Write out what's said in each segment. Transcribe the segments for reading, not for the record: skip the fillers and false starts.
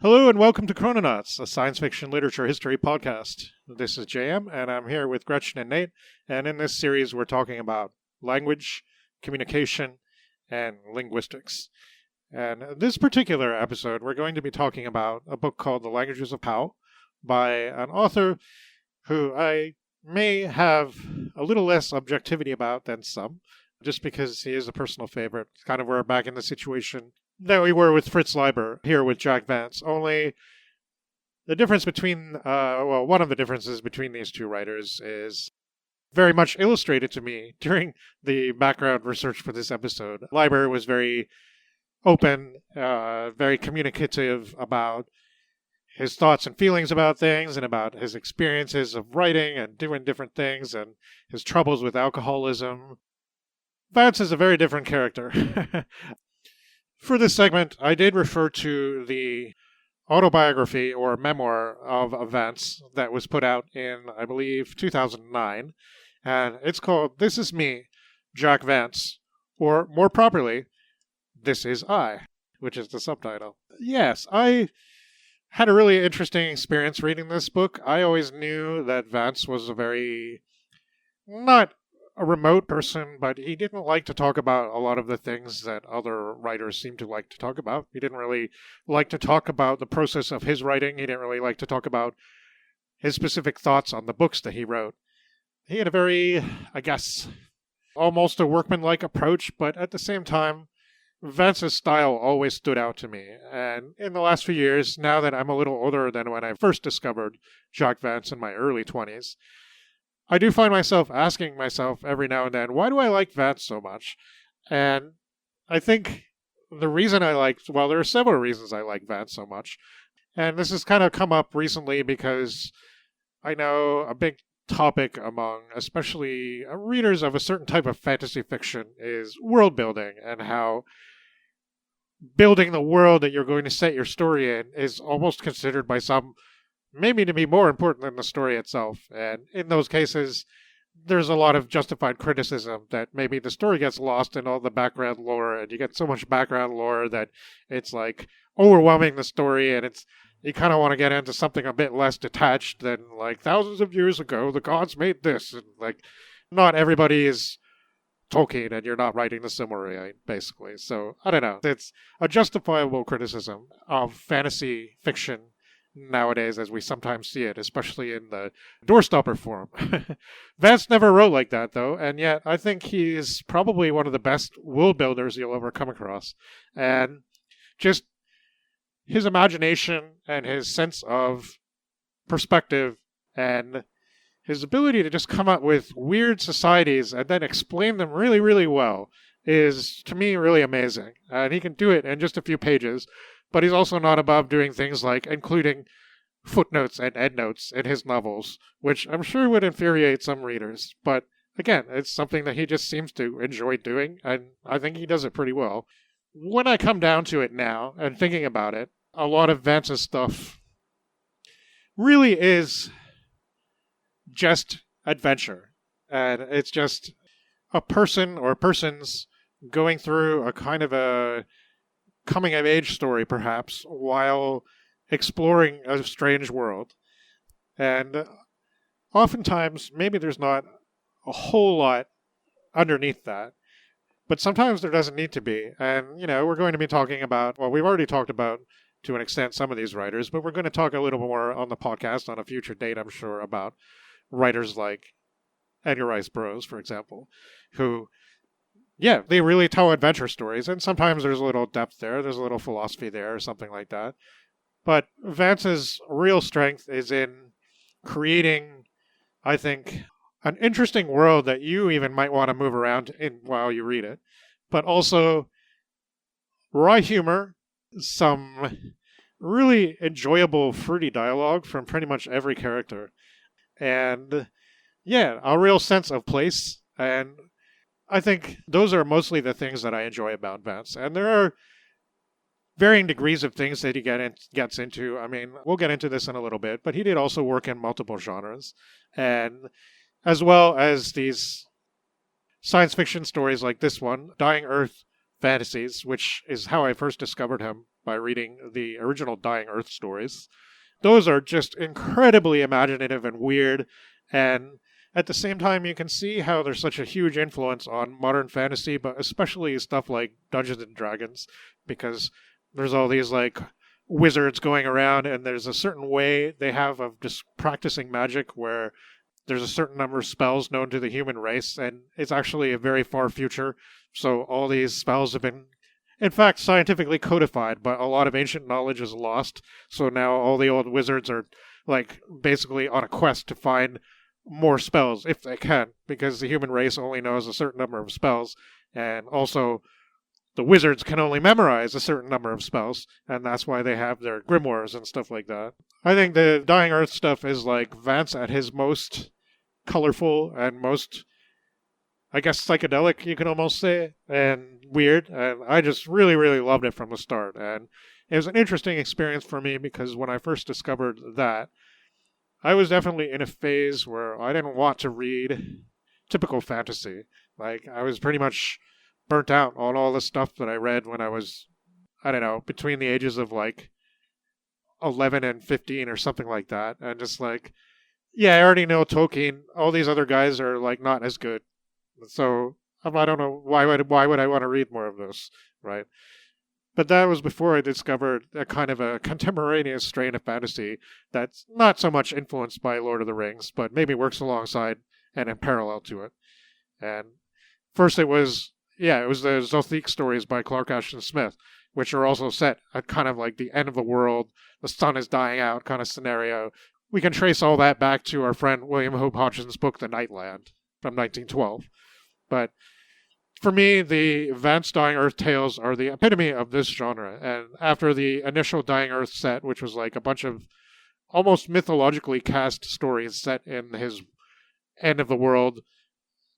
Hello and welcome to Chrononauts, a science fiction literature history podcast. This is JM, and I'm here with Gretchen and Nate, and in this series we're talking about language, communication, and linguistics. And in this particular episode, we're going to be talking about a book called The Languages of Pow by an author who I may have a little less objectivity about than some, just because he is a personal favorite. Kind of we're back in the situation that we were with Fritz Leiber, here with Jack Vance. Only the difference between, one of the differences between these two writers is very much illustrated to me during the background research for this episode. Leiber was very open, very communicative about his thoughts and feelings about things and about his experiences of writing and doing different things and his troubles with alcoholism. Vance is a very different character. For this segment, I did refer to the autobiography or memoir of Vance that was put out in, I believe, 2009. And it's called This Is Me, Jack Vance, or more properly, This Is I, which is the subtitle. Yes, I had a really interesting experience reading this book. I always knew that Vance was a very, not a remote person, but he didn't like to talk about a lot of the things that other writers seem to like to talk about. He didn't really like to talk about the process of his writing. He didn't really like to talk about his specific thoughts on the books that he wrote. He had a very, I guess, almost a workmanlike approach, but at the same time, Vance's style always stood out to me. And in the last few years, now that I'm a little older than when I first discovered Jack Vance in my early 20s, I do find myself asking myself every now and then, why do I like Vance so much? And I think the reason there are several reasons I like Vance so much. And this has kind of come up recently because I know a big topic among especially readers of a certain type of fantasy fiction is world building, and how building the world that you're going to set your story in is almost considered by some maybe to be more important than the story itself. And in those cases, there's a lot of justified criticism that maybe the story gets lost in all the background lore, and you get so much background lore that it's like overwhelming the story, and you kind of want to get into something a bit less detached than like thousands of years ago the gods made this, and like not everybody is Tolkien and you're not writing the Silmarillion, basically. So I don't know, it's a justifiable criticism of fantasy fiction nowadays as we sometimes see it, especially in the doorstopper form. Vance never wrote like that, though, and yet I think he's probably one of the best world builders you'll ever come across. And just his imagination and his sense of perspective and his ability to just come up with weird societies and then explain them really, really well is, to me, really amazing. And he can do it in just a few pages. But he's also not above doing things like including footnotes and endnotes in his novels, which I'm sure would infuriate some readers. But again, it's something that he just seems to enjoy doing, and I think he does it pretty well. When I come down to it now and thinking about it, a lot of Vance's stuff really is just adventure. And it's just a person or persons going through a kind of a coming-of-age story, perhaps, while exploring a strange world. And oftentimes, maybe there's not a whole lot underneath that, but sometimes there doesn't need to be. And, we're going to be talking about, we've already talked about, to an extent, some of these writers, but we're going to talk a little more on the podcast on a future date, I'm sure, about writers like Edgar Rice Burroughs, for example, who they really tell adventure stories, and sometimes there's a little depth there, there's a little philosophy there, or something like that. But Vance's real strength is in creating, I think, an interesting world that you even might want to move around in while you read it, but also wry humor, some really enjoyable, fruity dialogue from pretty much every character, and a real sense of place. And I think those are mostly the things that I enjoy about Vance. And there are varying degrees of things that he gets into. I mean, we'll get into this in a little bit, but he did also work in multiple genres. And as well as these science fiction stories like this one, Dying Earth fantasies, which is how I first discovered him by reading the original Dying Earth stories. Those are just incredibly imaginative and weird, and at the same time you can see how there's such a huge influence on modern fantasy, but especially stuff like Dungeons and Dragons, because there's all these like wizards going around, and there's a certain way they have of just practicing magic where there's a certain number of spells known to the human race, and it's actually a very far future. So all these spells have been, in fact, scientifically codified, but a lot of ancient knowledge is lost. So now all the old wizards are like basically on a quest to find more spells if they can, because the human race only knows a certain number of spells, and also the wizards can only memorize a certain number of spells, and that's why they have their grimoires and stuff like that. I think the Dying Earth stuff is like Vance at his most colorful and most, I guess, psychedelic, you can almost say, and weird, and I just really, really loved it from the start. And it was an interesting experience for me because when I first discovered that, I was definitely in a phase where I didn't want to read typical fantasy. Like, I was pretty much burnt out on all the stuff that I read when I was, I don't know, between the ages of like 11 and 15 or something like that. And just like, yeah, I already know Tolkien. All these other guys are like not as good. So I don't know why would I want to read more of this, right? But that was before I discovered a kind of a contemporaneous strain of fantasy that's not so much influenced by Lord of the Rings, but maybe works alongside and in parallel to it. And first it was the Zothique stories by Clark Ashton Smith, which are also set at kind of like the end of the world, the sun is dying out kind of scenario. We can trace all that back to our friend William Hope Hodgson's book, The Nightland, from 1912. But for me, the Vance Dying Earth tales are the epitome of this genre. And after the initial Dying Earth set, which was like a bunch of almost mythologically cast stories set in his end of the world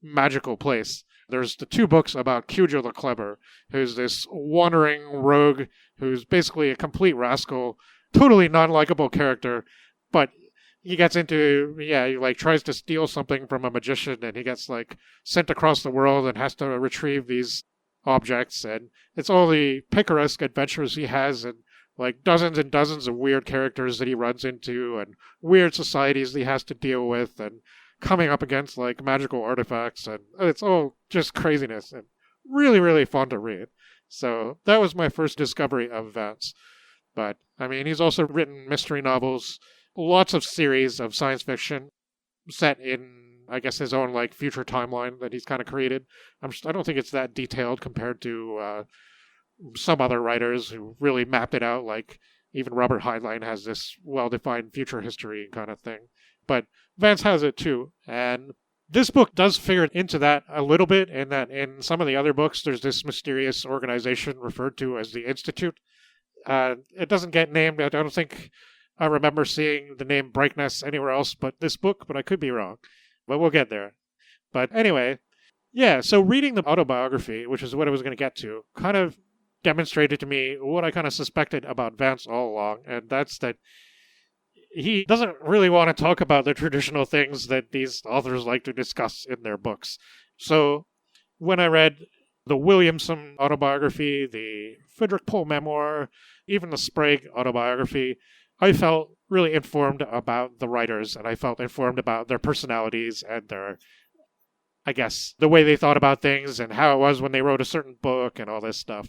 magical place, there's the two books about Cujo the Clever, who's this wandering rogue who's basically a complete rascal, totally non-likable character, but he gets into, he like tries to steal something from a magician, and he gets like sent across the world and has to retrieve these objects, and it's all the picaresque adventures he has, and like dozens and dozens of weird characters that he runs into, and weird societies he has to deal with, and coming up against like magical artifacts, and it's all just craziness and really, really fun to read. So that was my first discovery of Vance. But I mean, he's also written mystery novels, lots of series of science fiction set in, I guess, his own like future timeline that he's kind of created. I don't think it's that detailed compared to some other writers who really mapped it out. Like even Robert Heinlein has this well-defined future history kind of thing. But Vance has it too, and this book does figure into that a little bit, in that in some of the other books there's this mysterious organization referred to as the Institute. It doesn't get named. I don't think I remember seeing the name Brightness anywhere else but this book, but I could be wrong. But we'll get there. But anyway, yeah, so reading the autobiography, which is what I was going to get to, kind of demonstrated to me what I kind of suspected about Vance all along, and that's that he doesn't really want to talk about the traditional things that these authors like to discuss in their books. So when I read the Williamson autobiography, the Friedrich Pohl memoir, even the Sprague autobiography, I felt really informed about the writers, and I felt informed about their personalities and their, I guess, the way they thought about things and how it was when they wrote a certain book and all this stuff.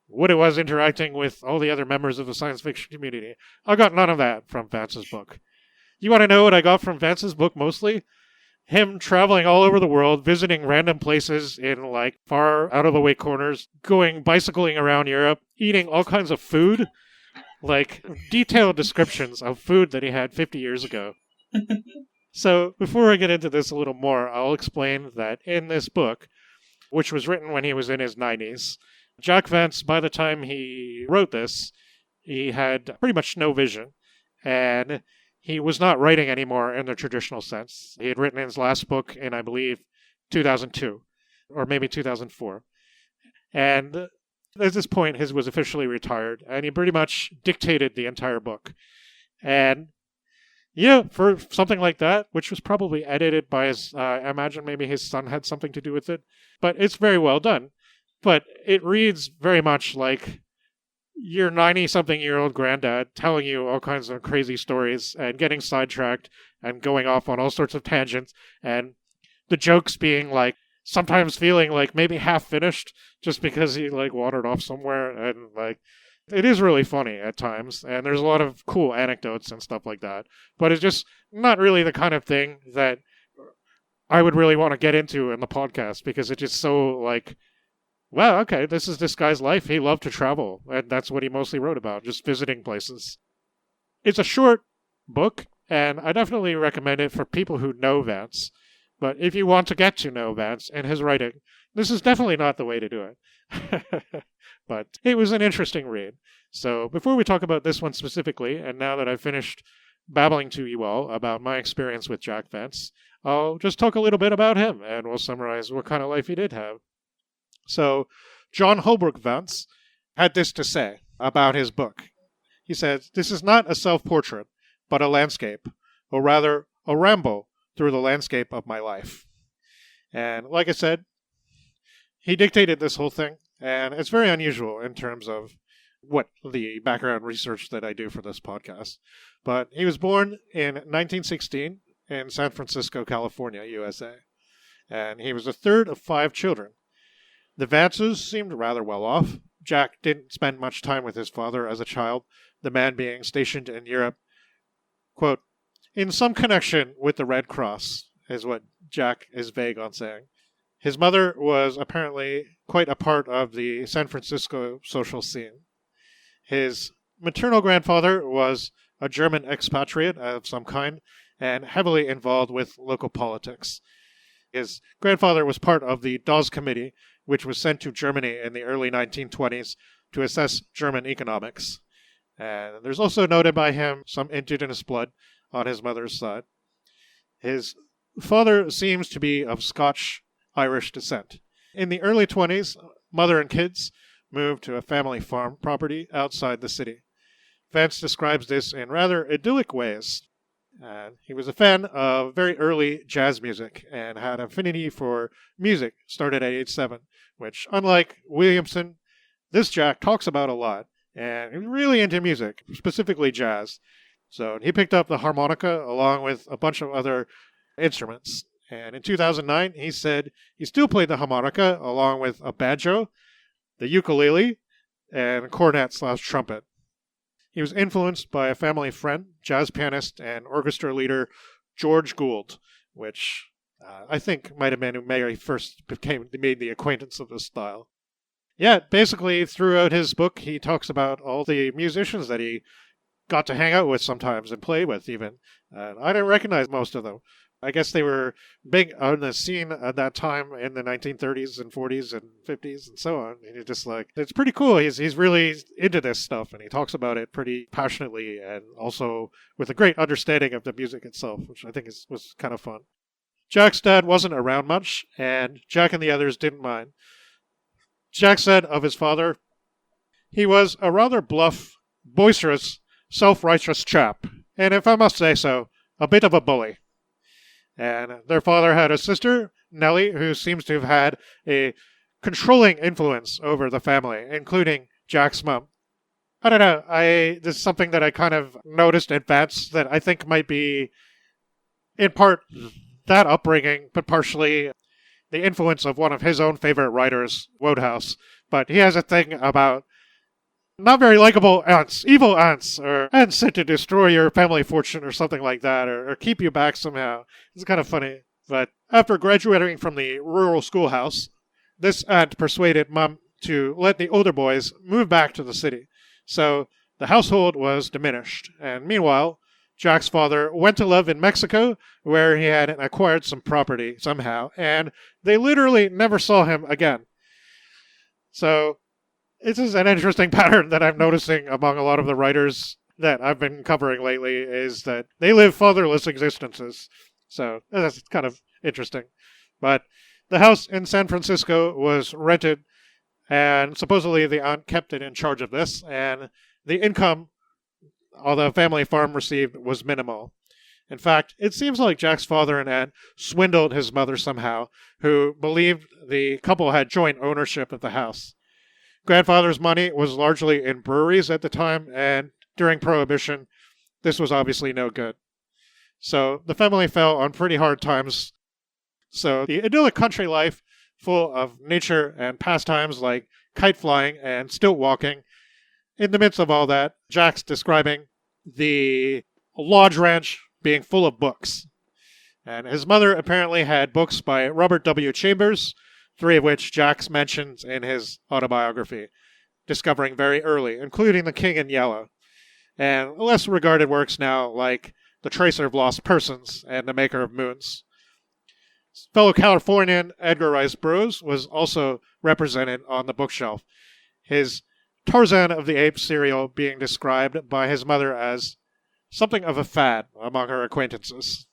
What it was interacting with all the other members of the science fiction community. I got none of that from Vance's book. You want to know what I got from Vance's book mostly? Him traveling all over the world, visiting random places in like far out of the way corners, bicycling around Europe, eating all kinds of food, like detailed descriptions of food that he had 50 years ago. So before I get into this a little more, I'll explain that in this book, which was written when he was in his 90s, Jack Vance, by the time he wrote this, he had pretty much no vision, and he was not writing anymore in the traditional sense. He had written his last book in, I believe, 2002, or maybe 2004. And at this point, his was officially retired, and he pretty much dictated the entire book. And yeah, for something like that, which was probably edited by his, I imagine maybe his son had something to do with it, but it's very well done. But it reads very much like your 90-something-year-old granddad telling you all kinds of crazy stories and getting sidetracked and going off on all sorts of tangents, and the jokes being like sometimes feeling like maybe half finished just because he like wandered off somewhere, and like it is really funny at times, and there's a lot of cool anecdotes and stuff like that. But it's just not really the kind of thing that I would really want to get into in the podcast, because it's just so like, well, okay, this is this guy's life. He loved to travel, and that's what he mostly wrote about, just visiting places. It's a short book, and I definitely recommend it for people who know Vance. But if you want to get to know Vance and his writing, this is definitely not the way to do it. But it was an interesting read. So before we talk about this one specifically, and now that I've finished babbling to you all about my experience with Jack Vance, I'll just talk a little bit about him, and we'll summarize what kind of life he did have. So John Holbrook Vance had this to say about his book. He said, "This is not a self-portrait, but a landscape, or rather a ramble through the landscape of my life." And like I said, he dictated this whole thing, and it's very unusual in terms of what the background research that I do for this podcast. But he was born in 1916 in San Francisco, California, USA. And he was the third of 5 children. The Vances seemed rather well off. Jack didn't spend much time with his father as a child, the man being stationed in Europe, quote, in some connection with the Red Cross, is what Jack is vague on saying. His mother was apparently quite a part of the San Francisco social scene. His maternal grandfather was a German expatriate of some kind and heavily involved with local politics. His grandfather was part of the Dawes Committee, which was sent to Germany in the early 1920s to assess German economics. And there's also noted by him some indigenous blood on his mother's side. His father seems to be of Scotch-Irish descent. In the early 20s, mother and kids moved to a family farm property outside the city. Vance describes this in rather idyllic ways. And he was a fan of very early jazz music and had an affinity for music started at age 7, which, unlike Williamson, this Jack talks about a lot, and he was really into music, specifically jazz. So he picked up the harmonica along with a bunch of other instruments. And in 2009, he said he still played the harmonica along with a banjo, the ukulele, and cornet/trumpet. He was influenced by a family friend, jazz pianist and orchestra leader George Gould, which I think might have been who Mary first made the acquaintance of this style. Yeah, basically throughout his book, he talks about all the musicians that he got to hang out with sometimes and play with even. I didn't recognize most of them. I guess they were big on the scene at that time in the 1930s and 40s and 50s and so on. And you're just like, it's pretty cool. He's really into this stuff, and he talks about it pretty passionately and also with a great understanding of the music itself, which I think was kind of fun. Jack's dad wasn't around much, and Jack and the others didn't mind. Jack said of his father, he was a rather bluff, boisterous, self-righteous chap, and if I must say so, a bit of a bully. And their father had a sister, Nellie, who seems to have had a controlling influence over the family, including Jack's mom. I don't know, this is something that I kind of noticed in Vance that I think might be, in part, that upbringing, but partially the influence of one of his own favorite writers, Wodehouse. But he has a thing about not very likable aunts, evil aunts, or aunts sent to destroy your family fortune or something like that, or keep you back somehow. It's kind of funny. But after graduating from the rural schoolhouse, this aunt persuaded Mom to let the older boys move back to the city. So the household was diminished. And meanwhile, Jack's father went to live in Mexico, where he had acquired some property somehow, and they literally never saw him again. So this is an interesting pattern that I'm noticing among a lot of the writers that I've been covering lately, is that they live fatherless existences. So that's kind of interesting. But the house in San Francisco was rented, and supposedly the aunt kept it in charge of this, and the income all the family farm received was minimal. In fact, it seems like Jack's father and aunt swindled his mother somehow, who believed the couple had joint ownership of the house. Grandfather's money was largely in breweries at the time, and during Prohibition, this was obviously no good. So the family fell on pretty hard times. So the idyllic country life, full of nature and pastimes like kite flying and stilt walking, in the midst of all that, Jack's describing the lodge ranch being full of books. And his mother apparently had books by Robert W. Chambers, 3 of which Jack mentions in his autobiography, discovering very early, including The King in Yellow, and less regarded works now like The Tracer of Lost Persons and The Maker of Moons. Fellow Californian Edgar Rice Burroughs was also represented on the bookshelf, his Tarzan of the Apes serial being described by his mother as something of a fad among her acquaintances.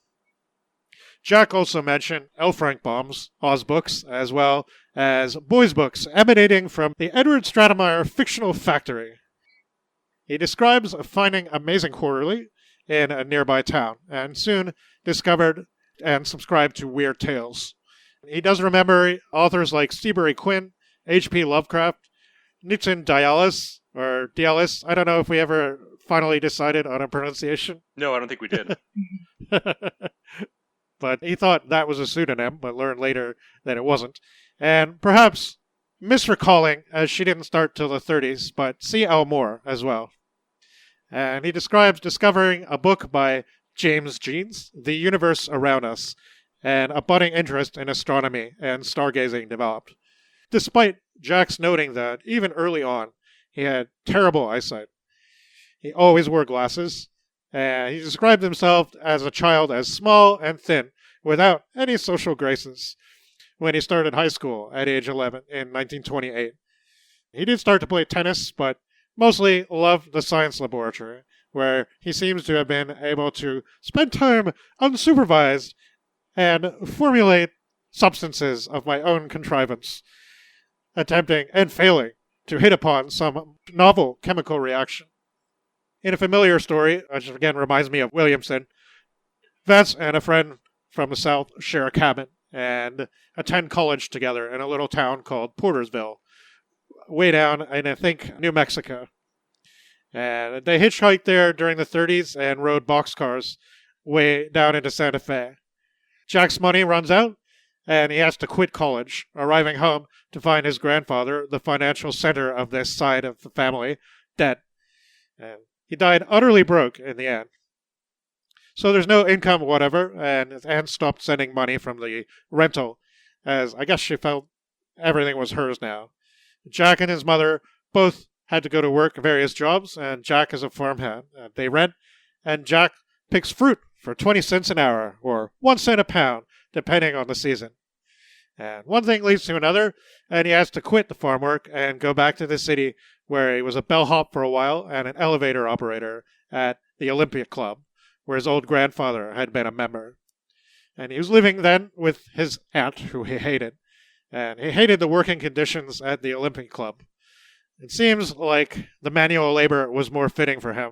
Jack also mentioned L. Frank Baum's Oz books, as well as boys' books emanating from the Edward Stratemeyer Fictional Factory. He describes finding Amazing Quarterly in a nearby town, and soon discovered and subscribed to Weird Tales. He does remember authors like Seabury Quinn, H.P. Lovecraft, Nitin Dialis, or Dialis. I don't know if we ever finally decided on a pronunciation. No, I don't think we did. But he thought that was a pseudonym, but learned later that it wasn't. And perhaps misrecalling, as she didn't start till the 30s, but C. L. Moore as well. And he describes discovering a book by James Jeans, The Universe Around Us, and a budding interest in astronomy and stargazing developed. Despite Jack's noting that, even early on, he had terrible eyesight. He always wore glasses, and he described himself as a child as small and thin, without any social graces, when he started high school at age 11 in 1928. He did start to play tennis, but mostly loved the science laboratory, where he seems to have been able to spend time unsupervised and formulate substances of my own contrivance, attempting and failing to hit upon some novel chemical reaction. In a familiar story, which again reminds me of Williamson, Vance and a friend from the South share a cabin and attend college together in a little town called Portersville, way down in, I think, New Mexico. And they hitchhiked there during the 30s and rode boxcars way down into Santa Fe. Jack's money runs out, and he has to quit college, arriving home to find his grandfather, the financial center of this side of the family, dead. And he died utterly broke in the end. So there's no income whatever, and his aunt stopped sending money from the rental, as I guess she felt everything was hers now. Jack and his mother both had to go to work various jobs, and Jack is a farmhand. They rent, and Jack picks fruit for 20 cents an hour, or 1 cent a pound, depending on the season. And one thing leads to another, and he has to quit the farm work and go back to the city, where he was a bellhop for a while and an elevator operator at the Olympia Club, where his old grandfather had been a member. And he was living then with his aunt, who he hated. And he hated the working conditions at the Olympic Club. It seems like the manual labor was more fitting for him.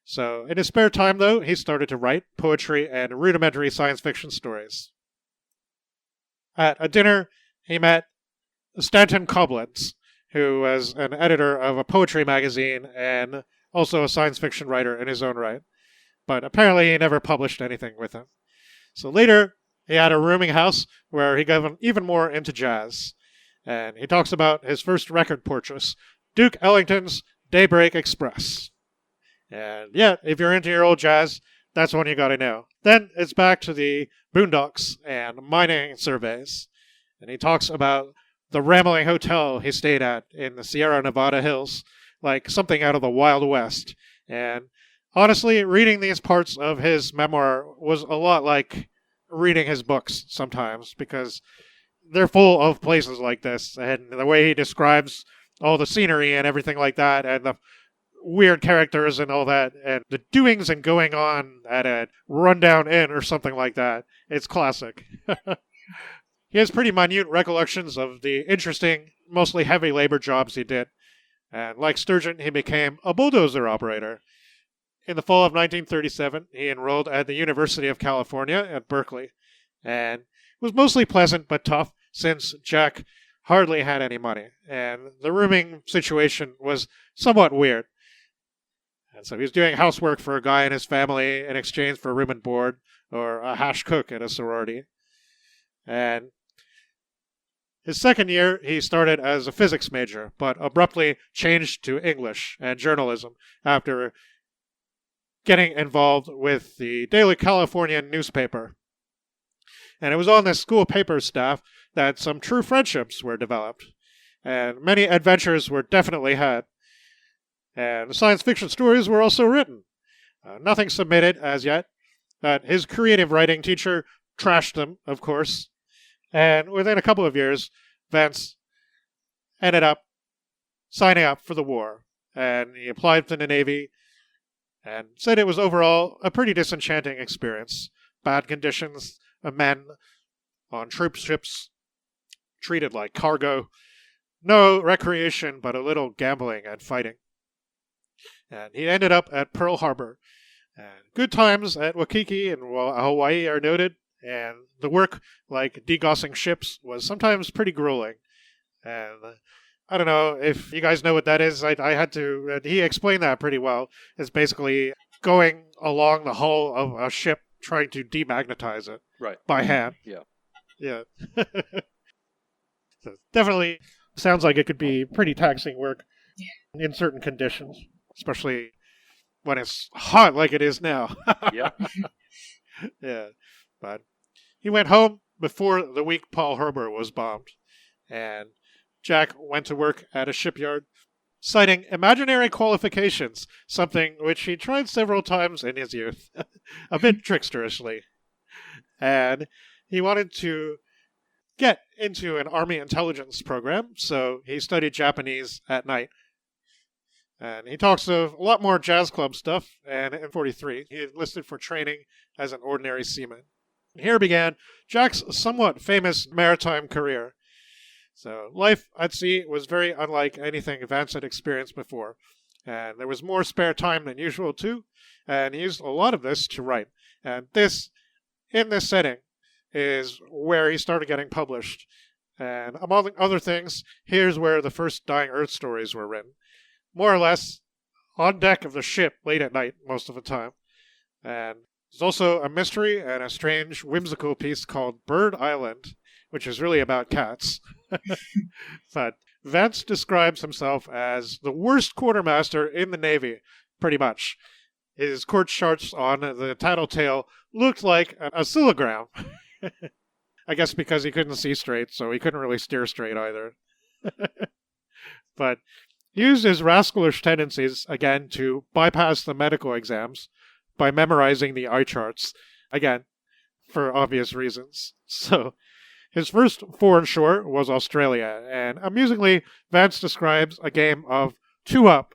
So in his spare time, though, he started to write poetry and rudimentary science fiction stories. At a dinner, he met Stanton Coblentz, who was an editor of a poetry magazine and also a science fiction writer in his own right. But apparently he never published anything with him. So later, he had a rooming house where he got even more into jazz. And he talks about his first record purchase, Duke Ellington's Daybreak Express. And yeah, if you're into your old jazz, that's one you gotta know. Then it's back to the boondocks and mining surveys. And he talks about the rambling hotel he stayed at in the Sierra Nevada hills, like something out of the Wild West. And honestly, reading these parts of his memoir was a lot like reading his books sometimes, because they're full of places like this, and the way he describes all the scenery and everything like that, and the weird characters and all that, and the doings and going on at a rundown inn or something like that. It's classic. He has pretty minute recollections of the interesting, mostly heavy labor jobs he did, and like Sturgeon, he became a bulldozer operator. In the fall of 1937, he enrolled at the University of California at Berkeley, and it was mostly pleasant but tough, since Jack hardly had any money, and the rooming situation was somewhat weird. And so he was doing housework for a guy in his family in exchange for room and board, or a hash cook at a sorority. And his second year, he started as a physics major, but abruptly changed to English and journalism after getting involved with the Daily Californian newspaper. And it was on this school paper staff that some true friendships were developed, and many adventures were definitely had. And science fiction stories were also written. Nothing submitted as yet, but his creative writing teacher trashed them, of course. And within a couple of years, Vance ended up signing up for the war. And he applied to the Navy and said it was overall a pretty disenchanting experience. Bad conditions, men on troop ships, treated like cargo. No recreation, but a little gambling and fighting. And he ended up at Pearl Harbor. And good times at Waikiki and Hawaii are noted, and the work, like degaussing ships, was sometimes pretty grueling. And I don't know if you guys know what that is. I had to, he explained that pretty well. It's basically going along the hull of a ship trying to demagnetize it by hand. Yeah. So definitely sounds like it could be pretty taxing work in certain conditions, especially when it's hot like it is now. Yeah. Yeah. But he went home before the week Pearl Harbor was bombed, and Jack went to work at a shipyard, citing imaginary qualifications, something which he tried several times in his youth, a bit tricksterishly. And he wanted to get into an army intelligence program, so he studied Japanese at night. And he talks of a lot more jazz club stuff, and in 1943, he enlisted for training as an ordinary seaman. Here began Jack's somewhat famous maritime career. So life at sea was very unlike anything Vance had experienced before, and there was more spare time than usual too, and he used a lot of this to write. And this, in this setting, is where he started getting published. And among other things, here's where the first Dying Earth stories were written. More or less on deck of the ship late at night most of the time. And there's also a mystery and a strange, whimsical piece called Bird Island, which is really about cats. But Vance describes himself as the worst quartermaster in the Navy, pretty much. His court charts on the tattletale looked like an oscillogram. I guess because he couldn't see straight, so he couldn't really steer straight either. But he used his rascalish tendencies, again, to bypass the medical exams by memorizing the eye charts, again, for obvious reasons. So his first foreign shore was Australia, and amusingly, Vance describes a game of two-up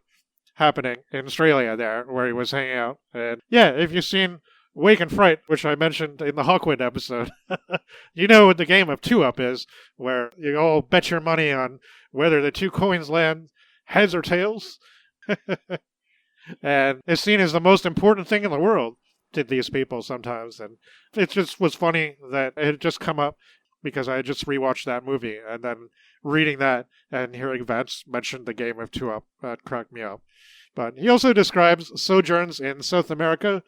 happening in Australia there, where he was hanging out. And yeah, if you've seen Wake and Fright, which I mentioned in the Hawkwind episode, you know what the game of two-up is, where you all bet your money on whether the two coins land heads or tails. And it's seen as the most important thing in the world to these people sometimes. And it just was funny that it had just come up because I had just rewatched that movie, and then reading that and hearing Vance mention the game of two-up, that cracked me up. But he also describes sojourns in South America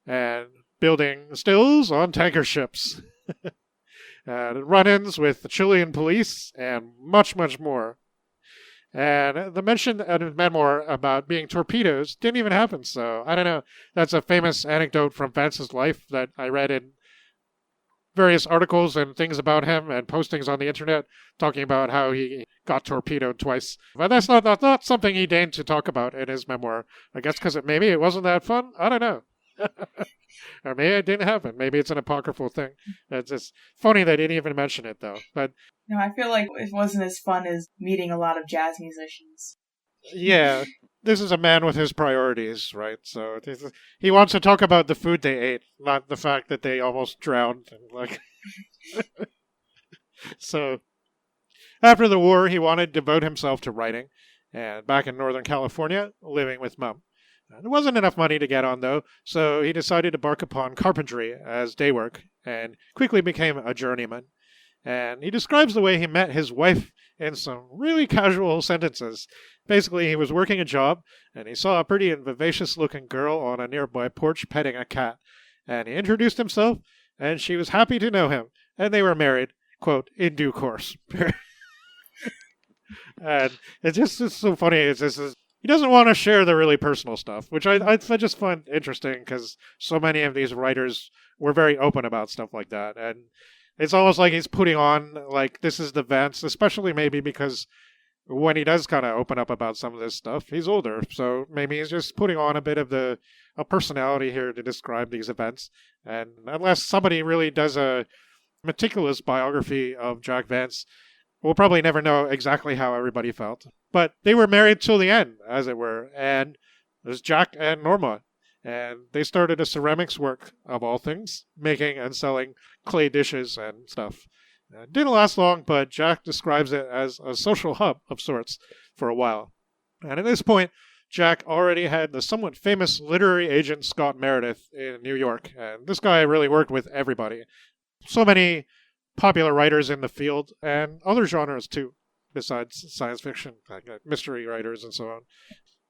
and building stills on tanker ships, and run-ins with the Chilean police, and much, much more. And the mention in his memoir about being torpedoes didn't even happen, so I don't know. That's a famous anecdote from Vance's life that I read in various articles and things about him and postings on the internet talking about how he got torpedoed twice. But that's not something he deigned to talk about in his memoir. I guess because maybe it wasn't that fun? I don't know. Or maybe it didn't happen. Maybe it's an apocryphal thing. It's just funny they didn't even mention it, though. But no, I feel like it wasn't as fun as meeting a lot of jazz musicians. Yeah, this is a man with his priorities, right? So he wants to talk about the food they ate, not the fact that they almost drowned. And So, after the war, he wanted to devote himself to writing, and back in Northern California, living with Mom. There wasn't enough money to get on, though, so he decided to embark upon carpentry as day work, and quickly became a journeyman. And he describes the way he met his wife in some really casual sentences. Basically, he was working a job, and he saw a pretty and vivacious-looking girl on a nearby porch petting a cat. And he introduced himself, and she was happy to know him, and they were married, quote, in due course. And it's so funny. He doesn't want to share the really personal stuff, which I just find interesting because so many of these writers were very open about stuff like that. And it's almost like he's putting on, like, this is the Vance, especially maybe because when he does kind of open up about some of this stuff, he's older. So maybe he's just putting on a bit of a personality here to describe these events. And unless somebody really does a meticulous biography of Jack Vance, we'll probably never know exactly how everybody felt. But they were married till the end, as it were. And there's Jack and Norma. And they started a ceramics work, of all things, making and selling clay dishes and stuff. It didn't last long, but Jack describes it as a social hub of sorts for a while. And at this point, Jack already had the somewhat famous literary agent Scott Meredith in New York. And this guy really worked with everybody. So many popular writers in the field and other genres too, besides science fiction, like mystery writers and so on.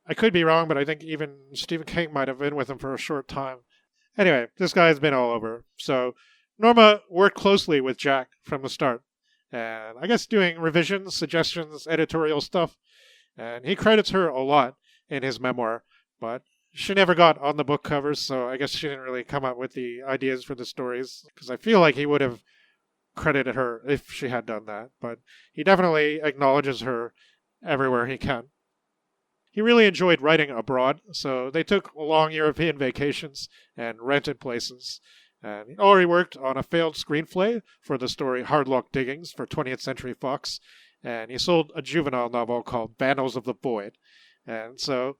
I could be wrong, but I think even Stephen King might have been with him for a short time. Anyway, this guy's been all over. So Norma worked closely with Jack from the start, and I guess doing revisions, suggestions, editorial stuff. And he credits her a lot in his memoir, but she never got on the book covers, so I guess she didn't really come up with the ideas for the stories, because I feel like he would have credited her if she had done that, but he definitely acknowledges her everywhere he can. He really enjoyed writing abroad, so they took long European vacations and rented places. And he already worked on a failed screenplay for the story Hardlock Diggings for 20th Century Fox, and he sold a juvenile novel called Vandals of the Void. And so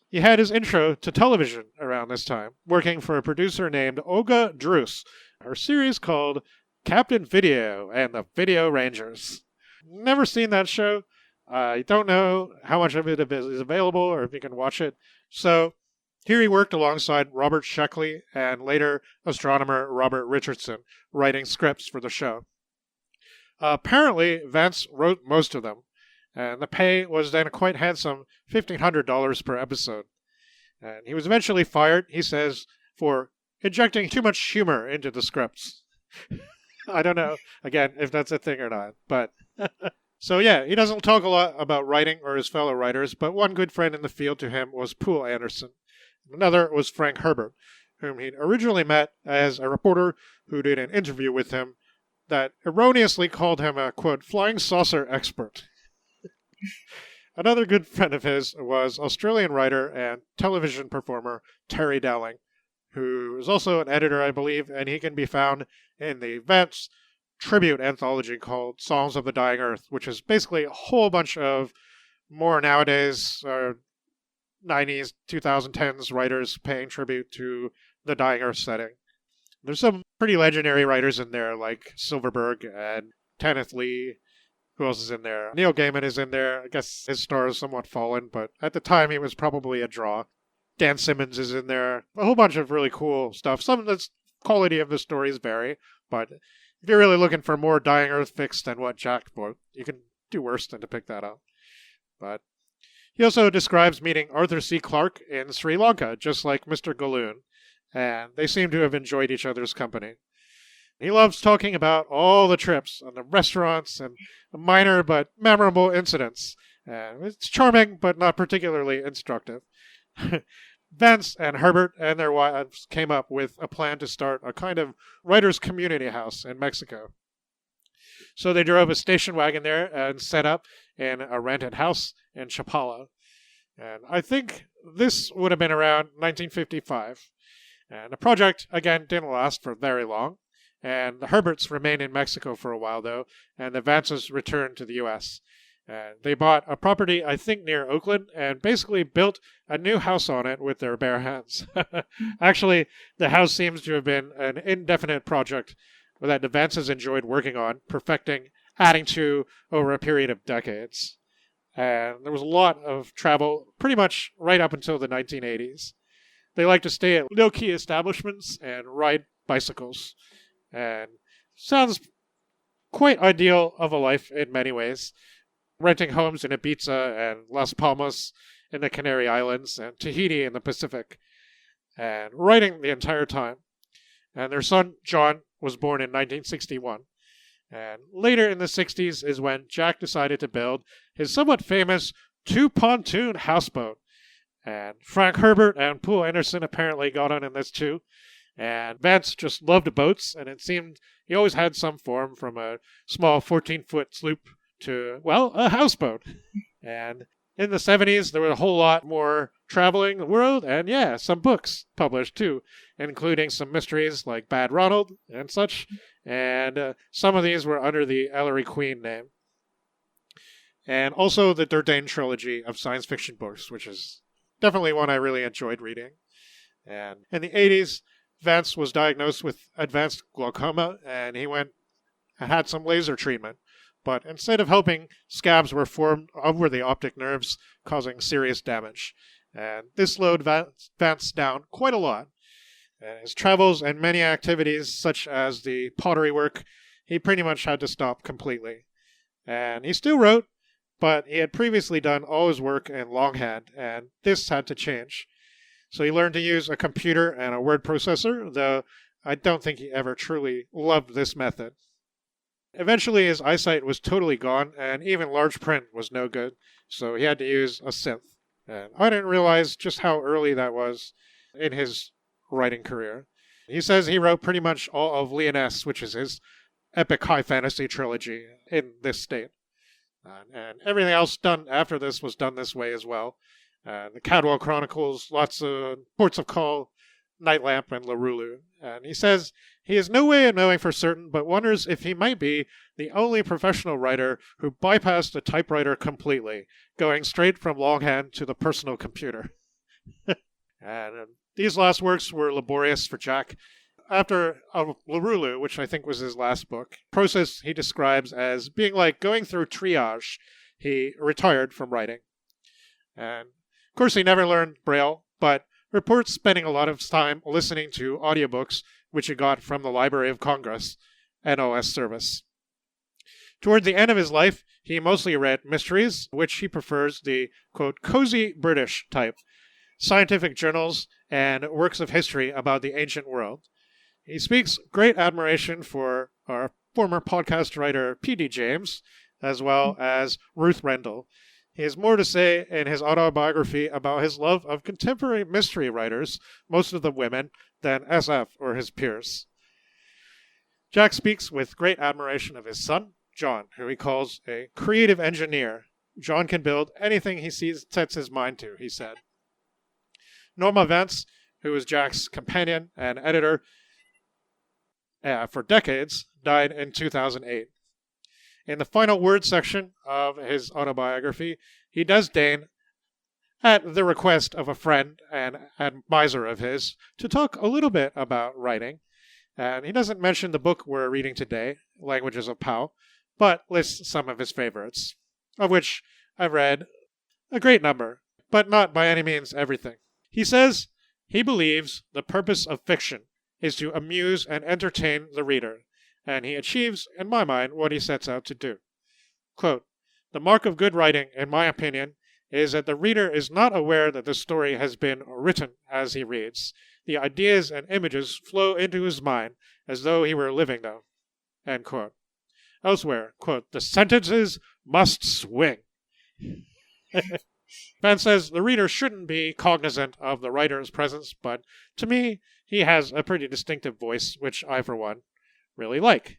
he had his intro to television around this time, working for a producer named Olga Druce, her series called Captain Video and the Video Rangers. Never seen that show. I don't know how much of it is available or if you can watch it. So here he worked alongside Robert Sheckley and later astronomer Robert Richardson, writing scripts for the show. Apparently, Vance wrote most of them, and the pay was then a quite handsome $1,500 per episode. And he was eventually fired, he says, for injecting too much humor into the scripts. I don't know, again, if that's a thing or not, but... So yeah, he doesn't talk a lot about writing or his fellow writers, but one good friend in the field to him was Poole Anderson. Another was Frank Herbert, whom he'd originally met as a reporter who did an interview with him that erroneously called him a, quote, flying saucer expert. Another good friend of his was Australian writer and television performer Terry Dowling, who is also an editor, I believe, and he can be found in the Vance tribute anthology called Songs of the Dying Earth, which is basically a whole bunch of more nowadays 90s, 2010s writers paying tribute to the Dying Earth setting. There's some pretty legendary writers in there, like Silverberg and Kenneth Lee. Who else is in there? Neil Gaiman is in there. I guess his star is somewhat fallen, but at the time he was probably a draw. Dan Simmons is in there. A whole bunch of really cool stuff. Some of the quality of the stories vary, but if you're really looking for more Dying Earth fix than what Jack wrote, you can do worse than to pick that up. But he also describes meeting Arthur C. Clarke in Sri Lanka, just like Mr. Galoon, and they seem to have enjoyed each other's company. He loves talking about all the trips and the restaurants and the minor but memorable incidents. It's charming, but not particularly instructive. Vance and Herbert and their wives came up with a plan to start a kind of writers' community house in Mexico. So they drove a station wagon there and set up in a rented house in Chapala. And I think this would have been around 1955. And the project, again, didn't last for very long. And the Herberts remained in Mexico for a while, though, and the Vances returned to the U.S. And they bought a property, I think, near Oakland, and basically built a new house on it with their bare hands. Actually, the house seems to have been an indefinite project that the Vances enjoyed working on, perfecting, adding to over a period of decades. And there was a lot of travel, pretty much right up until the 1980s. They liked to stay at low-key establishments and ride bicycles. And sounds quite ideal of a life in many ways, renting homes in Ibiza and Las Palmas in the Canary Islands and Tahiti in the Pacific, and writing the entire time. And their son, John, was born in 1961. And later in the 60s is when Jack decided to build his somewhat famous two-pontoon houseboat. And Frank Herbert and Poul Anderson apparently got on in this too. And Vance just loved boats, and it seemed he always had some form from a small 14-foot sloop to, well, a houseboat. And in the 70s, there was a whole lot more traveling the world, and yeah, some books published too, including some mysteries like Bad Ronald and such, and some of these were under the Ellery Queen name. And also the Durdain trilogy of science fiction books, which is definitely one I really enjoyed reading. And in the 80s, Vance was diagnosed with advanced glaucoma, and he went and had some laser treatment. But instead of helping, scabs were formed over the optic nerves, causing serious damage. And this slowed Vance down quite a lot. And his travels and many activities, such as the pottery work, he pretty much had to stop completely. And he still wrote, but he had previously done all his work in longhand, and this had to change. So he learned to use a computer and a word processor, though I don't think he ever truly loved this method. Eventually his eyesight was totally gone, and even large print was no good, so he had to use a synth. And I didn't realize just how early that was in his writing career. He says he wrote pretty much all of Leoness, which is his epic high fantasy trilogy, in this state. And everything else done after this was done this way as well. The Cadwell Chronicles, lots of Ports of Call, Nightlamp, and Larulu. And he says he has no way of knowing for certain, but wonders if he might be the only professional writer who bypassed the typewriter completely, going straight from longhand to the personal computer. And these last works were laborious for Jack. After Larulu, which I think was his last book, process he describes as being like going through triage, he retired from writing. And of course he never learned Braille, but reports spending a lot of time listening to audiobooks, which he got from the Library of Congress, NOS service. Toward the end of his life, he mostly read mysteries, which he prefers the, quote, cozy British type, scientific journals, and works of history about the ancient world. He speaks great admiration for our former podcast writer P.D. James, as well as Ruth Rendell. He has more to say in his autobiography about his love of contemporary mystery writers, most of them women, than SF or his peers. Jack speaks with great admiration of his son, John, who he calls a creative engineer. John can build anything he sets his mind to, he said. Norma Vance, who was Jack's companion and editor for decades, died in 2008. In the final word section of his autobiography, he does deign, at the request of a friend and advisor of his, to talk a little bit about writing. And he doesn't mention the book we're reading today, Languages of Pow, but lists some of his favorites, of which I've read a great number, but not by any means everything. He says he believes the purpose of fiction is to amuse and entertain the reader, and he achieves, in my mind, what he sets out to do. Quote, the mark of good writing, in my opinion, is that the reader is not aware that the story has been written as he reads. The ideas and images flow into his mind as though he were living them. End quote. Elsewhere, quote, the sentences must swing. Vance says the reader shouldn't be cognizant of the writer's presence, but to me, he has a pretty distinctive voice, which I, for one, really like.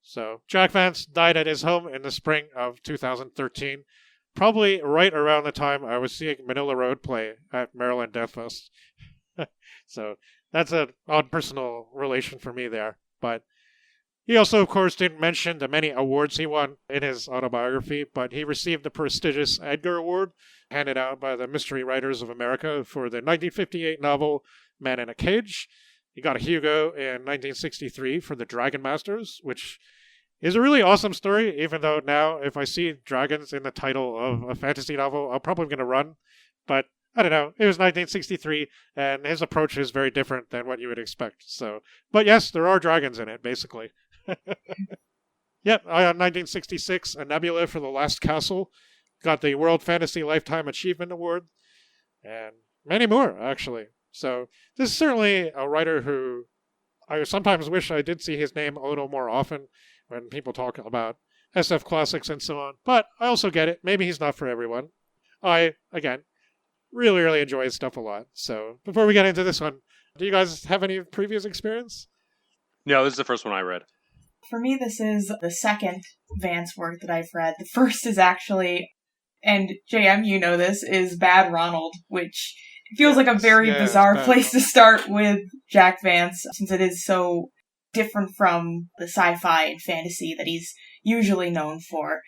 So, Jack Vance died at his home in the spring of 2013, probably right around the time I was seeing Manila Road play at Maryland Death Fest. So, that's an odd personal relation for me there. But he also, of course, didn't mention the many awards he won in his autobiography, but he received the prestigious Edgar Award, handed out by the Mystery Writers of America for the 1958 novel Man in a Cage. He got a Hugo in 1963 for The Dragon Masters, which is a really awesome story, even though now if I see dragons in the title of a fantasy novel, I'm probably going to run. But I don't know, it was 1963, and his approach is very different than what you would expect. So, but yes, there are dragons in it, basically. Yep, 1966, A Nebula for the Last Castle. Got the World Fantasy Lifetime Achievement Award. And many more, actually. So this is certainly a writer who I sometimes wish I did see his name a little more often when people talk about SF classics and so on. But I also get it. Maybe he's not for everyone. I, again, really, really enjoy his stuff a lot. So before we get into this one, do you guys have any previous experience? No, this is the first one I read. For me, this is the second Vance work that I've read. The first is actually, and JM, you know this, is Bad Ronald, which feels like a very bizarre place to start with Jack Vance, since it is so different from the sci-fi and fantasy that he's usually known for.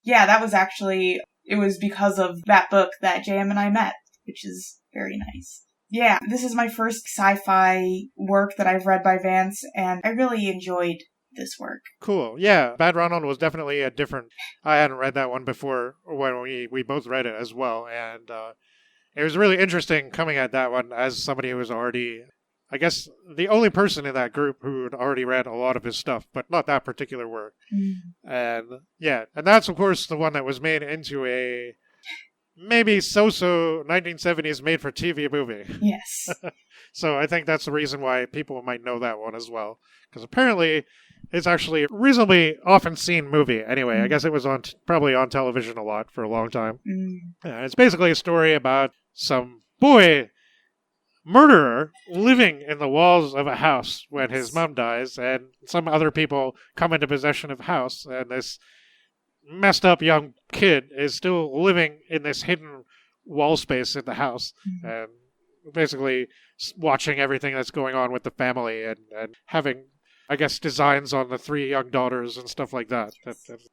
Yeah, that was actually, it was because of that book that JM and I met, which is very nice. Yeah, this is my first sci-fi work that I've read by Vance, and I really enjoyed this work. Cool. Yeah, Bad Ronald was definitely a different... I hadn't read that one before when we both read it as well, and it was really interesting coming at that one as somebody who was already, I guess, the only person in that group who had already read a lot of his stuff, but not that particular work. And yeah, and that's of course the one that was made into a maybe so-so 1970s made-for-TV movie. Yes. So I think that's the reason why people might know that one as well. Because apparently it's actually a reasonably often seen movie. Anyway, I guess it was probably on television a lot for a long time. It's basically a story about some boy murderer living in the walls of a house when his mom dies, and some other people come into possession of the house, and this messed up young kid is still living in this hidden wall space in the house, and basically watching everything that's going on with the family and having, I guess, designs on the three young daughters and stuff like that.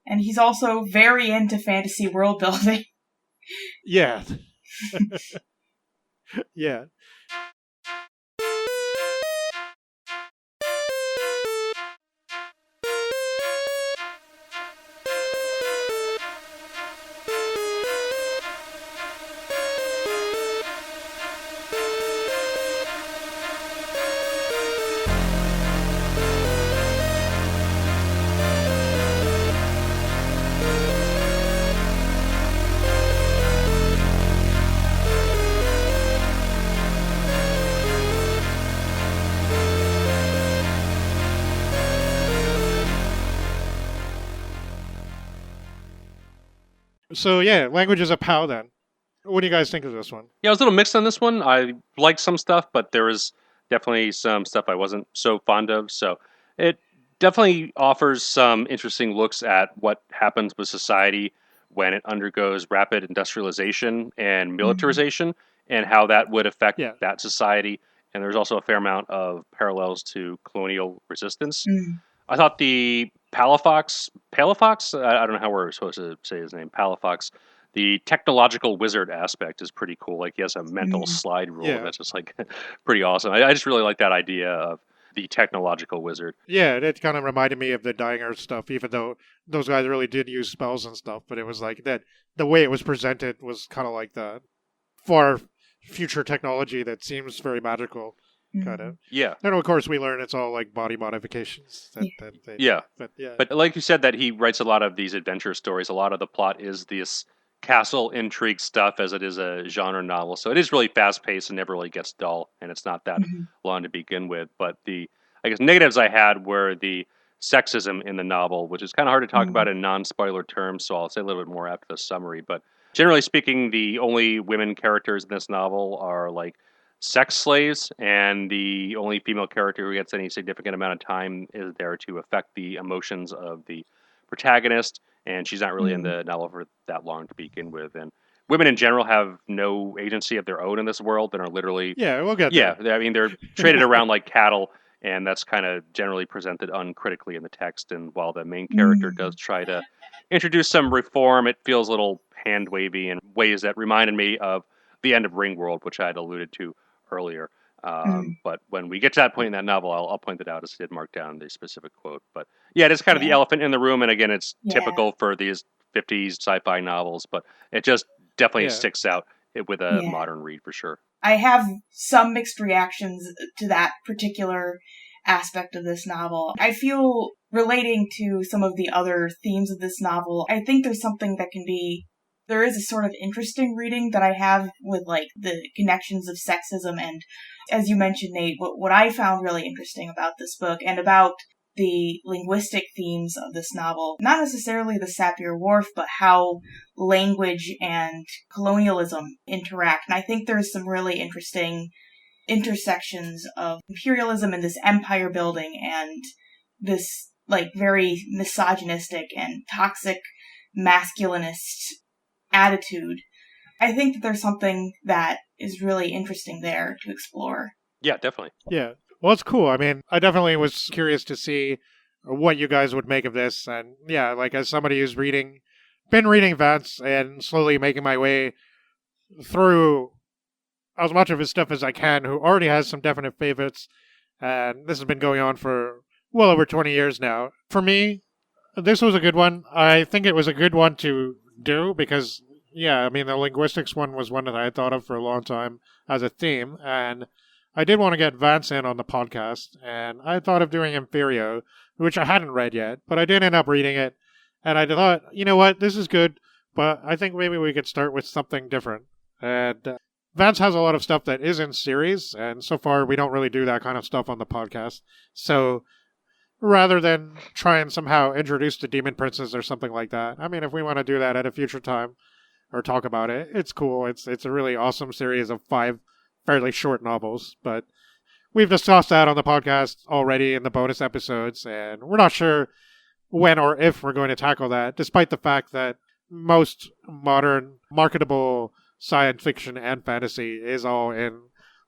And he's also very into fantasy world building. Yeah. Yeah. So yeah, Languages of Pow then. What do you guys think of this one? Yeah, I was a little mixed on this one. I liked some stuff, but there was definitely some stuff I wasn't so fond of. So it definitely offers some interesting looks at what happens with society when it undergoes rapid industrialization and militarization, and how that would affect that society. And there's also a fair amount of parallels to colonial resistance. I thought the Palafox, I don't know how we're supposed to say his name, Palafox, the technological wizard aspect is pretty cool. Like, he has a mental slide rule that's just, like, pretty awesome. I just really like that idea of the technological wizard. Yeah, it kind of reminded me of the Dying Earth stuff, even though those guys really did use spells and stuff, but it was like that, the way it was presented was kind of like that far future technology that seems very magical. Kind of. Yeah. And of course we learn it's all like body modifications. But like you said, that he writes a lot of these adventure stories. A lot of the plot is this castle intrigue stuff, as it is a genre novel. So it is really fast paced and never really gets dull, and it's not that long to begin with. But the, I guess, negatives I had were the sexism in the novel, which is kind of hard to talk about in non-spoiler terms, so I'll say a little bit more after the summary. But generally speaking, the only women characters in this novel are like sex slaves, and the only female character who gets any significant amount of time is there to affect the emotions of the protagonist, and she's not really in the novel for that long to begin with. And women in general have no agency of their own in this world and are literally... Yeah, we'll get there. I mean, they're traded around like cattle, and that's kind of generally presented uncritically in the text. And while the main character does try to introduce some reform, it feels a little hand-wavy in ways that reminded me of the end of Ringworld, which I had alluded to earlier. But when we get to that point in that novel, I'll point it out, as I did mark down the specific quote. But yeah, it is kind of the elephant in the room, and again, it's typical for these 50s sci-fi novels, but it just definitely sticks out with a modern read for sure. I have some mixed reactions to that particular aspect of this novel. I feel, relating to some of the other themes of this novel, I think there's something that there is a sort of interesting reading that I have with, like, the connections of sexism and, as you mentioned, Nate, what I found really interesting about this book and about the linguistic themes of this novel, not necessarily the Sapir-Whorf, but how language and colonialism interact. And I think there's some really interesting intersections of imperialism and this empire building and this, like, very misogynistic and toxic masculinist attitude. I think that there's something that is really interesting there to explore. Yeah, definitely. Yeah. Well, it's cool. I mean, I definitely was curious to see what you guys would make of this. And yeah, like, as somebody who's been reading Vance and slowly making my way through as much of his stuff as I can, who already has some definite favorites. And this has been going on for well over 20 years now. For me, this was a good one. I think it was a good one to do because, yeah, I mean, the linguistics one was one that I had thought of for a long time as a theme. And I did want to get Vance in on the podcast. And I thought of doing Imperio, which I hadn't read yet, but I did end up reading it. And I thought, you know what, this is good, but I think maybe we could start with something different. And Vance has a lot of stuff that is in series, and so far we don't really do that kind of stuff on the podcast. So rather than try and somehow introduce the Demon Princes or something like that, I mean, if we want to do that at a future time or talk about it, it's cool. It's a really awesome series of 5 fairly short novels, but we've discussed that on the podcast already in the bonus episodes, and we're not sure when or if we're going to tackle that, despite the fact that most modern marketable science fiction and fantasy is all in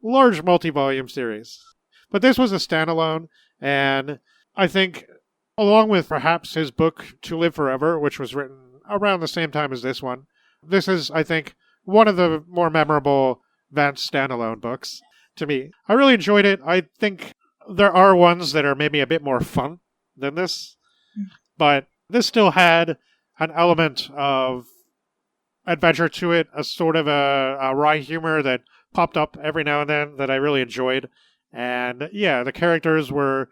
large multi-volume series. But this was a standalone, and I think, along with perhaps his book To Live Forever, which was written around the same time as this one, this is, I think, one of the more memorable Vance standalone books to me. I really enjoyed it. I think there are ones that are maybe a bit more fun than this, but this still had an element of adventure to it, a sort of a wry humor that popped up every now and then that I really enjoyed. And yeah, the characters were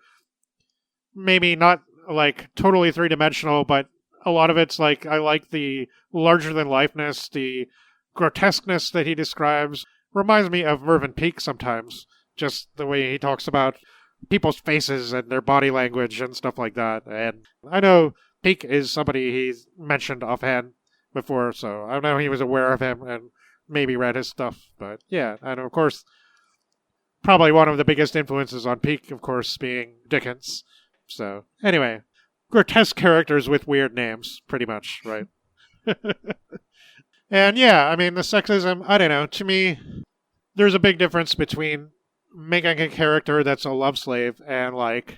maybe not like totally three-dimensional, but a lot of it's like, I like the larger-than-lifeness, the grotesqueness that he describes. Reminds me of Mervyn Peake sometimes, just the way he talks about people's faces and their body language and stuff like that. And I know Peake is somebody he's mentioned offhand before, so I know he was aware of him and maybe read his stuff. But yeah, and of course, probably one of the biggest influences on Peake, of course, being Dickens. So anyway, grotesque characters with weird names, pretty much, right? And yeah, I mean, the sexism, I don't know, to me, there's a big difference between making a character that's a love slave and, like,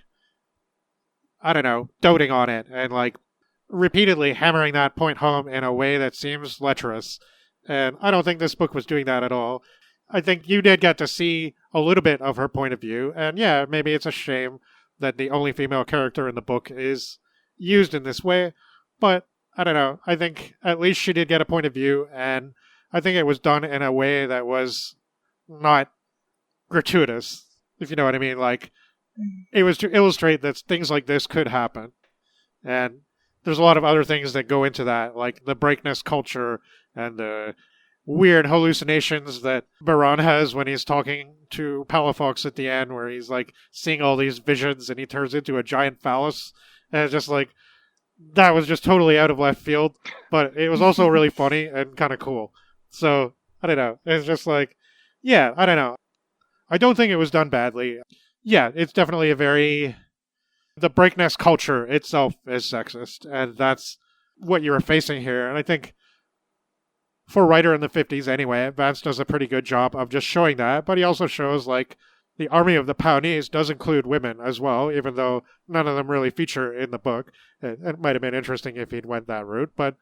I don't know, doting on it and, like, repeatedly hammering that point home in a way that seems lecherous. And I don't think this book was doing that at all. I think you did get to see a little bit of her point of view, and yeah, maybe it's a shame that the only female character in the book is used in this way, but I don't know. I think at least she did get a point of view, and I think it was done in a way that was not gratuitous, if you know what I mean. Like, it was to illustrate that things like this could happen. And there's a lot of other things that go into that, like the breakness culture and the weird hallucinations that Baron has when he's talking to Palafox at the end, where he's like seeing all these visions and he turns into a giant phallus. And it's just like, that was just totally out of left field, but it was also really funny and kind of cool. So, I don't know. It's just like, yeah, I don't know. I don't think it was done badly. Yeah, it's definitely the breakneck culture itself is sexist, and that's what you're facing here. And I think for a writer in the 50s anyway, Vance does a pretty good job of just showing that, but he also shows, like, the army of the Pawnees does include women as well, even though none of them really feature in the book. It might have been interesting if he'd went that route, but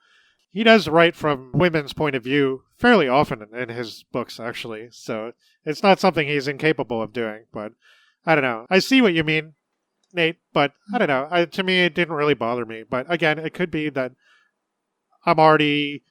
he does write from women's point of view fairly often in his books, actually. So it's not something he's incapable of doing, but I don't know. I see what you mean, Nate, but I don't know. To me, it didn't really bother me. But again, it could be that I'm already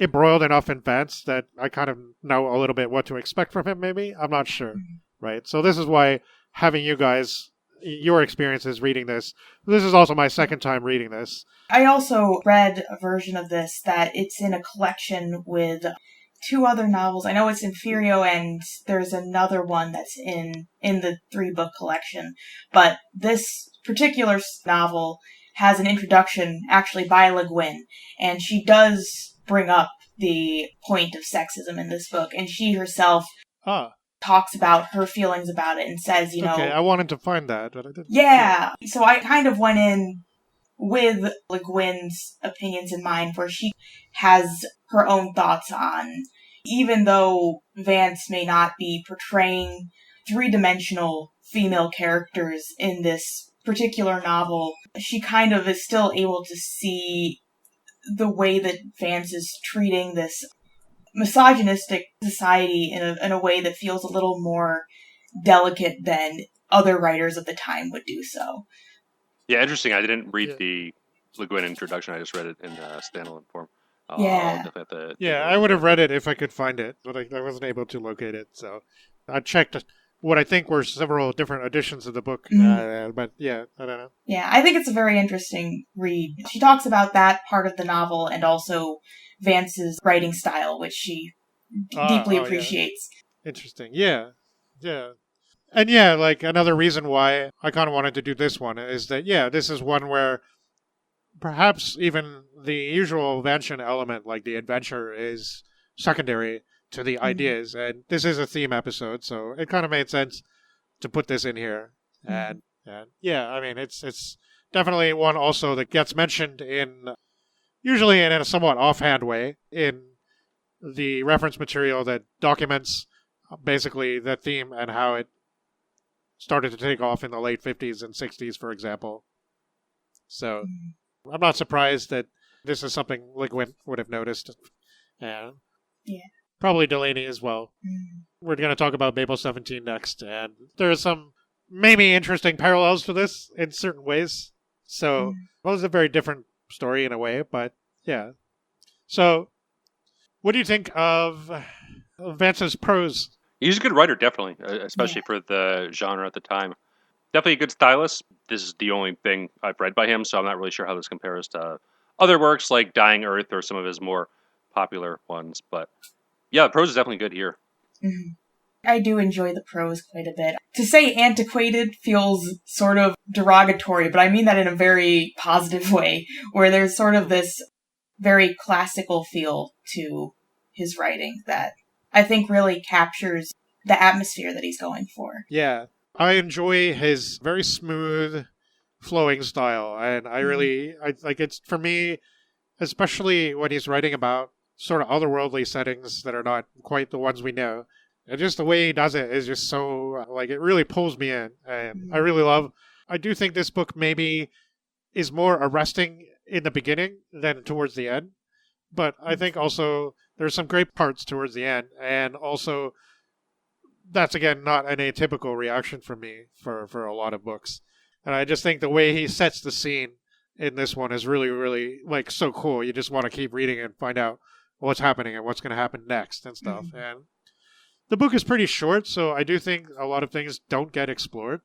embroiled enough in Vance that I kind of know a little bit what to expect from him, maybe. I'm not sure. Right? So this is why having you guys, your experiences reading this. This is also my second time reading this. I also read a version of this that it's in a collection with 2 other novels. I know it's in Furio, and there's another one that's in the 3-book collection. But this particular novel has an introduction actually by Le Guin, and she does bring up the point of sexism in this book, and she herself talks about her feelings about it and says, you know... Okay, I wanted to find that, but I didn't. Yeah, so I kind of went in with Le Guin's opinions in mind, where she has her own thoughts on, even though Vance may not be portraying 3-dimensional female characters in this particular novel, she kind of is still able to see the way that Vance is treating this misogynistic society in a way that feels a little more delicate than other writers of the time would do so. Yeah, interesting. I didn't read the Le Guin introduction. I just read it in standalone form. Yeah. I would have read it if I could find it, but I wasn't able to locate it. So I checked what I think were several different editions of the book. But yeah, I don't know. Yeah, I think it's a very interesting read. She talks about that part of the novel and also Vance's writing style, which she deeply appreciates. Yeah. Interesting. Yeah. And yeah, like another reason why I kind of wanted to do this one is that, this is one where perhaps even the usual Vancian element, like the adventure, is secondary to the ideas. And this is a theme episode, so it kind of made sense to put this in here. And I mean, it's definitely one also that gets mentioned usually in a somewhat offhand way, in the reference material that documents basically the theme and how it started to take off in the late 50s and 60s, for example. So I'm not surprised that this is something Le Guin would have noticed. And probably Delaney as well. We're going to talk about Babel 17 next, and there are some maybe interesting parallels to this in certain ways. So it was a very different story in a way, but yeah. So what do you think of Vance's prose? He's a good writer, definitely, especially for the genre at the time. Definitely a good stylist. This is the only thing I've read by him, so I'm not really sure how this compares to other works like Dying Earth or some of his more popular ones. But yeah, the prose is definitely good here. I do enjoy the prose quite a bit. To say antiquated feels sort of derogatory, but I mean that in a very positive way, where there's sort of this very classical feel to his writing that I think really captures the atmosphere that he's going for. Yeah. I enjoy his very smooth, flowing style, and I like it's, for me, especially when he's writing about sort of otherworldly settings that are not quite the ones we know. And just the way he does it is just so, like, it really pulls me in, and I really I do think this book maybe is more arresting in the beginning than towards the end, but I think also there's some great parts towards the end, and also that's, again, not an atypical reaction from me for a lot of books. And I just think the way he sets the scene in this one is really, really, like, so cool. You just want to keep reading and find out what's happening and what's going to happen next and stuff. And the book is pretty short, so I do think a lot of things don't get explored.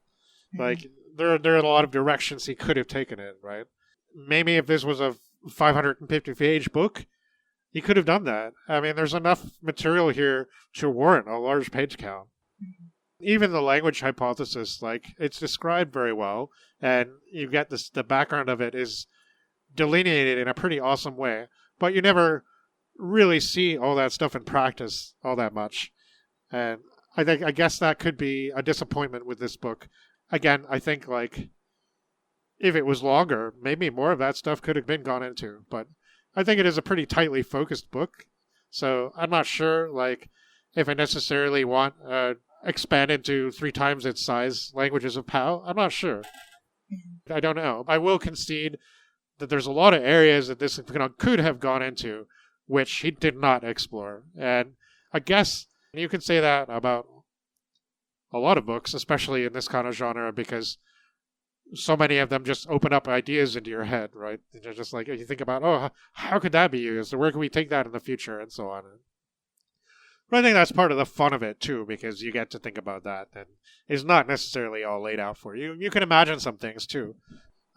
Like, there are a lot of directions he could have taken it, right? Maybe if this was a 550-page book, he could have done that. I mean, there's enough material here to warrant a large page count. Even the language hypothesis, like, it's described very well, and you get this, the background of it is delineated in a pretty awesome way, but you never really see all that stuff in practice all that much. And I guess that could be a disappointment with this book. Again, I think, like, if it was longer, maybe more of that stuff could have been gone into, but I think it is a pretty tightly focused book, so I'm not sure, like, if I necessarily want expand into 3 times its size Languages of Pow. I'm not sure. I don't know. I will concede that there's a lot of areas that this could have gone into, which he did not explore. And I guess you can say that about a lot of books, especially in this kind of genre, because so many of them just open up ideas into your head, right? They're just like, you think about, how could that be used? Or where can we take that in the future? And so on. But I think that's part of the fun of it, too, because you get to think about that. And it's not necessarily all laid out for you. You can imagine some things, too.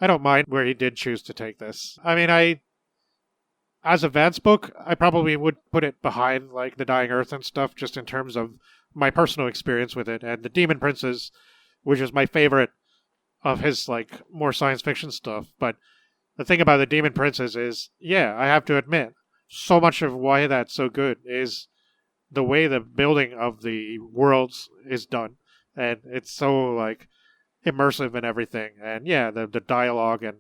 I don't mind where he did choose to take this. I mean, as a Vance book, I probably would put it behind, like, The Dying Earth and stuff, just in terms of my personal experience with it. And The Demon Princes, which is my favorite of his, like, more science fiction stuff. But the thing about The Demon Princes is, yeah, I have to admit, so much of why that's so good is the way the building of the worlds is done. And it's so, like, immersive and everything. And yeah, the dialogue, and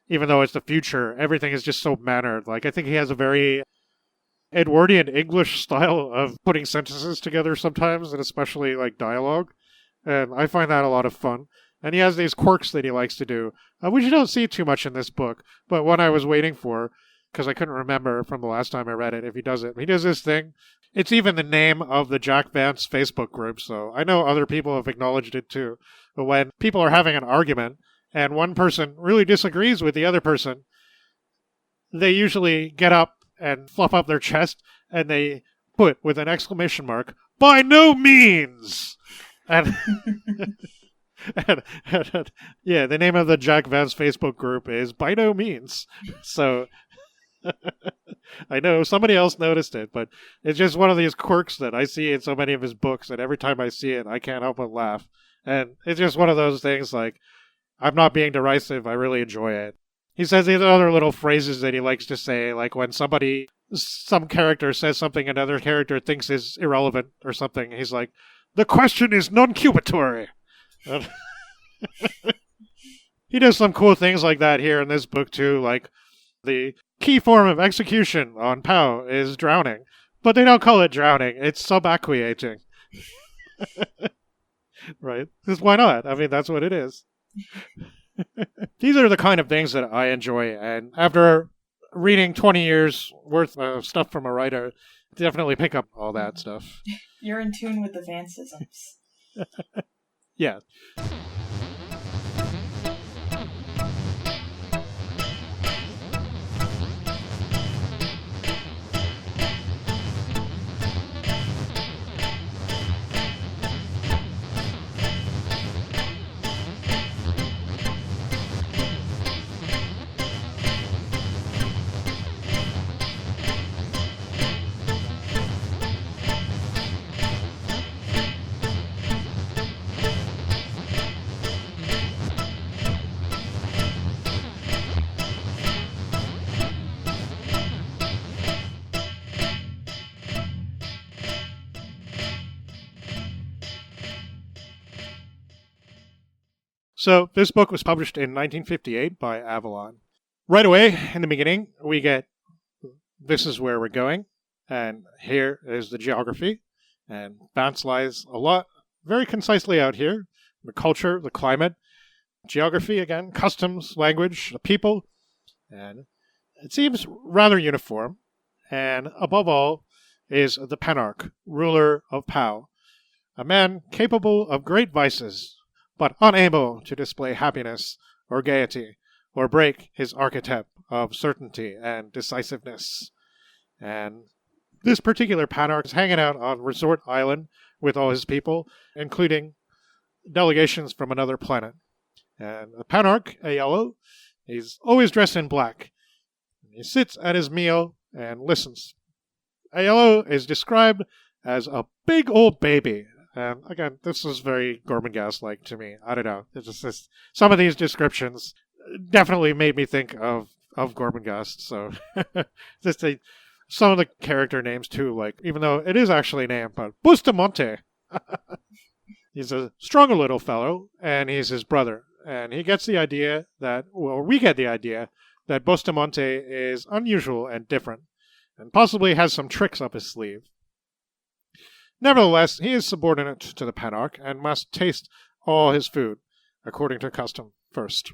even though it's the future, everything is just so mannered. Like, I think he has a very Edwardian English style of putting sentences together sometimes, and especially, like, dialogue. And I find that a lot of fun. And he has these quirks that he likes to do, which you don't see too much in this book, but one I was waiting for, because I couldn't remember from the last time I read it if he does it. He does this thing. It's even the name of the Jack Vance Facebook group, so I know other people have acknowledged it too. But when people are having an argument, and one person really disagrees with the other person, they usually get up and fluff up their chest, and they put, with an exclamation mark, "By no means!" And... yeah, the name of the Jack Vance Facebook group is By No Means. So I know somebody else noticed it, but it's just one of these quirks that I see in so many of his books, and every time I see it, I can't help but laugh. And it's just one of those things, like, I'm not being derisive, I really enjoy it. He says these other little phrases that he likes to say, like when some character says something another character thinks is irrelevant or something, he's like, "The question is non-cubitory." He does some cool things like that here in this book too, like the key form of execution on Pow is drowning, but they don't call it drowning, it's subaqueating. Right? Because why not? I mean, that's what it is. These are the kind of things that I enjoy, and after reading 20 years worth of stuff from a writer, definitely pick up all that stuff. You're in tune with the Vancisms. Yeah. So this book was published in 1958 by Avalon. Right away, in the beginning, we get, this is where we're going, and here is the geography, and Vance lies a lot, very concisely out here, the culture, the climate, geography again, customs, language, the people, and it seems rather uniform, and above all is the Panarch, ruler of Pau, a man capable of great vices, but unable to display happiness or gaiety, or break his archetype of certainty and decisiveness. And this particular Panarch is hanging out on Resort Island with all his people, including delegations from another planet. And the Panarch, Aiello, he's always dressed in black. He sits at his meal and listens. Aiello is described as a big old baby. And again, this is very Gormenghast-like to me. I don't know. It's just some of these descriptions definitely made me think of Gormenghast. So some of the character names too, like even though it is actually named, but Bustamante. He's a strong little fellow, and he's his brother. And he gets the idea that, well, we get the idea that Bustamante is unusual and different, and possibly has some tricks up his sleeve. Nevertheless, he is subordinate to the Panarch and must taste all his food, according to custom, first.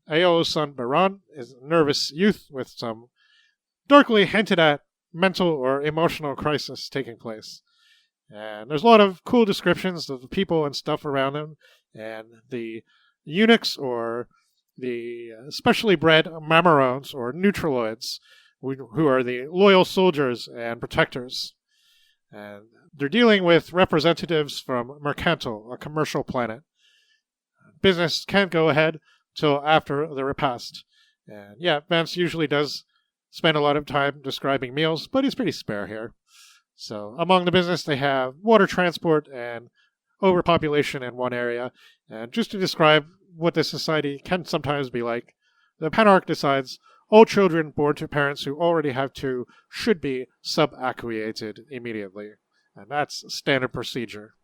Aiello's son Baran is a nervous youth with some darkly hinted at mental or emotional crisis taking place. And there's a lot of cool descriptions of the people and stuff around him, and the eunuchs or the specially bred Mamarons or neutraloids, who are the loyal soldiers and protectors. And they're dealing with representatives from Mercantil, a commercial planet. Business can't go ahead till after the repast. And yeah, Vance usually does spend a lot of time describing meals, but he's pretty spare here. So among the business, they have water transport and overpopulation in one area. And just to describe what this society can sometimes be like, the Panarch decides all children born to parents who already have two should be subaquated immediately. And that's standard procedure.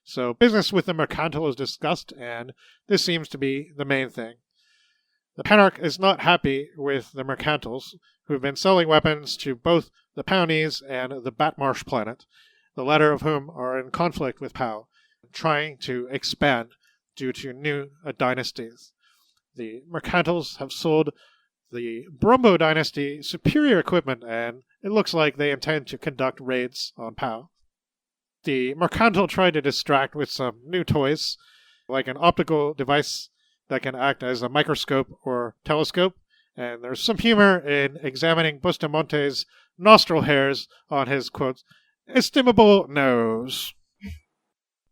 So business with the Mercantil is discussed, and this seems to be the main thing. The Panarch is not happy with the Mercantils, who've been selling weapons to both the Pawnees and the Batmarsh planet, the latter of whom are in conflict with Pow, trying to expand due to new dynasties. The Mercantils have sold the Brumbo dynasty superior equipment, and it looks like they intend to conduct raids on Pow. The Mercantil tried to distract with some new toys, like an optical device that can act as a microscope or telescope, and there's some humor in examining Bustamonte's nostril hairs on his, quote, estimable nose.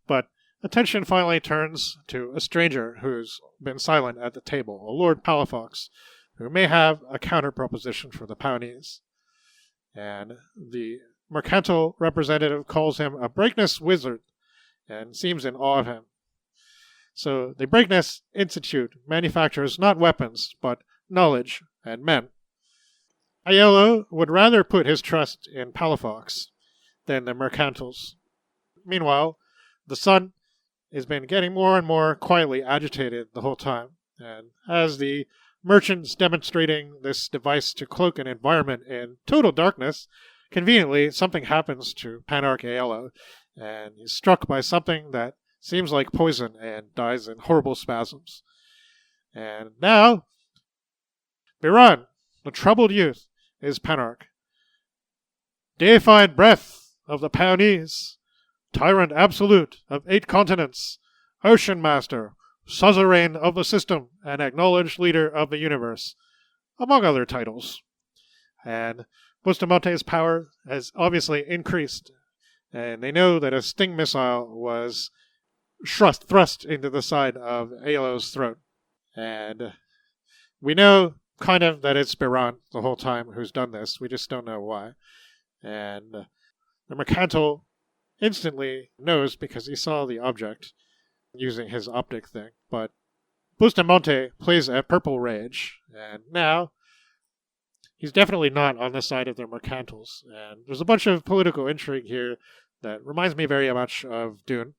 But attention finally turns to a stranger who's been silent at the table, a Lord Palafox, who may have a counter-proposition for the Pawnees. And the Mercantil representative calls him a Breakness wizard and seems in awe of him. So the Breakness Institute manufactures not weapons, but knowledge and men. Aiello would rather put his trust in Palafox than the Mercantils. Meanwhile, the sun has been getting more and more quietly agitated the whole time, and as the merchants demonstrating this device to cloak an environment in total darkness, conveniently something happens to Panarch Aiello, and he's struck by something that seems like poison and dies in horrible spasms. And now, Biran, the troubled youth, is Panarch. Deified breath of the Pawnees, tyrant absolute of 8 continents, ocean master, suzerain of the system, and acknowledged leader of the universe, among other titles. And Bustamonte's power has obviously increased, and they know that a sting missile was thrust into the side of Aiello's throat. And we know kind of that it's Biran the whole time who's done this. We just don't know why. And the Mercantil instantly knows because he saw the object using his optic thing. But Bustamonte plays at Purple Rage, and now he's definitely not on the side of the Mercantils. And there's a bunch of political intrigue here that reminds me very much of Dune,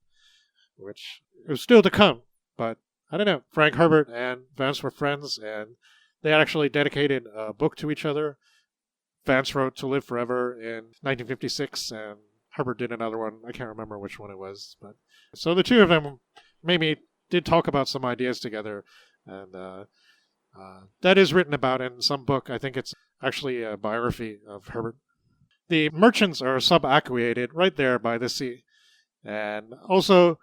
which is still to come. But I don't know. Frank Herbert and Vance were friends, and they actually dedicated a book to each other. Vance wrote To Live Forever in 1956, and Herbert did another one. I can't remember which one it was. But so the two of them maybe did talk about some ideas together, and that is written about in some book. I think it's actually a biography of Herbert. The merchants are subaquated right there by the sea, and also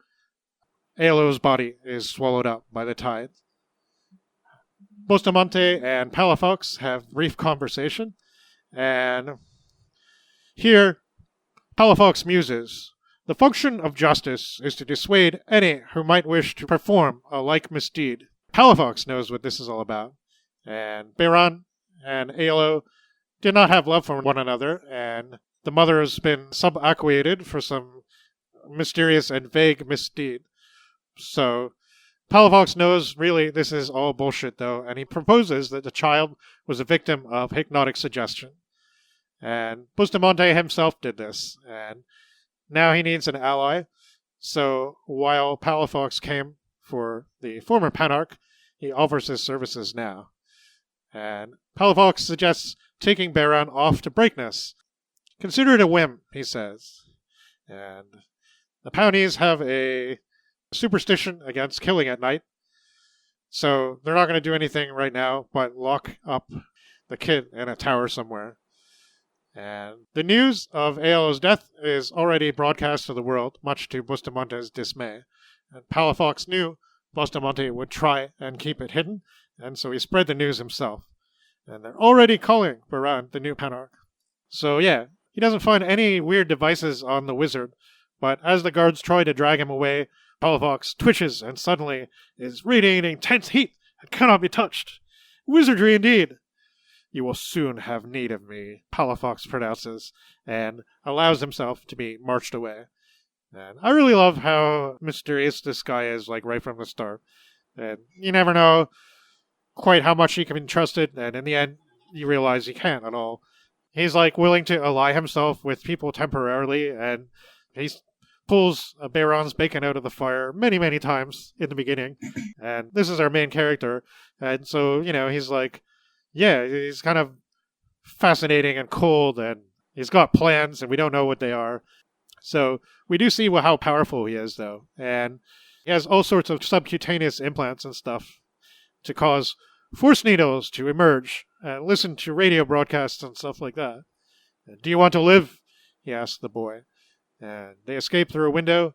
Aiello's body is swallowed up by the tide. Bustamonte and Palafox have brief conversation, and here Palafox muses, the function of justice is to dissuade any who might wish to perform a like misdeed. Palafox knows what this is all about, and Biran and Aiello did not have love for one another, and the mother has been subaquated for some mysterious and vague misdeed. So Palafox knows really this is all bullshit, though, and he proposes that the child was a victim of hypnotic suggestion. And Bustamonte himself did this, and now he needs an ally. So while Palafox came for the former Panarch, he offers his services now. And Palafox suggests taking Biran off to Breakness. Consider it a whim, he says. And the Pawnees have a superstition against killing at night, so they're not going to do anything right now but lock up the kid in a tower somewhere. And the news of Aiello's death is already broadcast to the world, much to Bustamonte's dismay. And Palafox knew Bustamonte would try and keep it hidden, and so he spread the news himself. And they're already calling Biran the new Panarch. So yeah, He doesn't find any weird devices on the wizard, but as the guards try to drag him away, Palafox twitches and suddenly is radiating intense heat and cannot be touched. Wizardry indeed! You will soon have need of me, Palafox pronounces, and allows himself to be marched away. And I really love how mysterious this guy is, like, right from the start. And you never know quite how much he can be trusted, and in the end, you realize he can't at all. He's, like, willing to ally himself with people temporarily, and he pulls Bayron's bacon out of the fire many, many times in the beginning. And this is our main character. And so, he's like, yeah, he's kind of fascinating and cold, and he's got plans, and we don't know what they are. So we do see how powerful he is, though. And he has all sorts of subcutaneous implants and stuff to cause force needles to emerge and listen to radio broadcasts and stuff like that. Do you want to live? He asks the boy. And they escape through a window,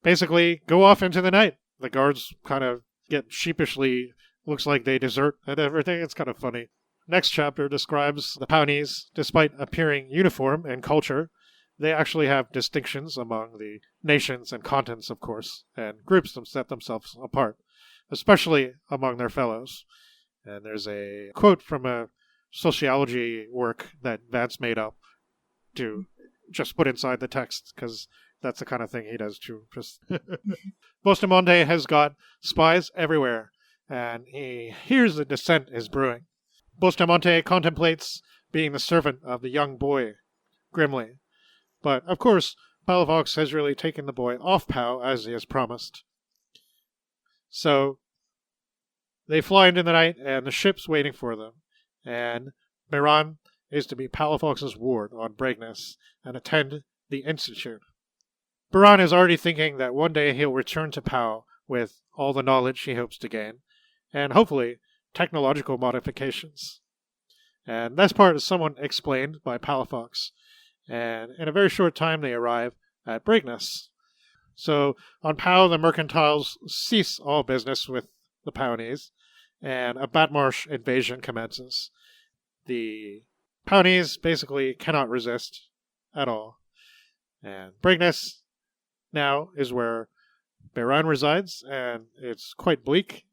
basically go off into the night. The guards kind of get sheepishly, looks like they desert and everything. It's kind of funny. Next chapter describes the Pawnees. Despite appearing uniform in culture, they actually have distinctions among the nations and continents, of course, and groups that set themselves apart, especially among their fellows. And there's a quote from a sociology work that Vance made up to just put inside the text, because that's the kind of thing he does too. Bustamante has got spies everywhere, and he hears the dissent is brewing. Bustamante contemplates being the servant of the young boy, grimly. But, of course, Palafox has really taken the boy off Pau, as he has promised. So, they fly into the night, and the ship's waiting for them. And Bayron is to be Palafox's ward on Breakness and attend the Institute. Bayron is already thinking that one day he'll return to Pau with all the knowledge he hopes to gain, and hopefully technological modifications. And this part is somewhat explained by Palafox, and in a very short time they arrive at Breakness. So on Pau, the mercantiles cease all business with the Pawnees, and a Batmarsh invasion commences. The Pawnees basically cannot resist at all. And Breakness now is where Bayron resides, and it's quite bleak.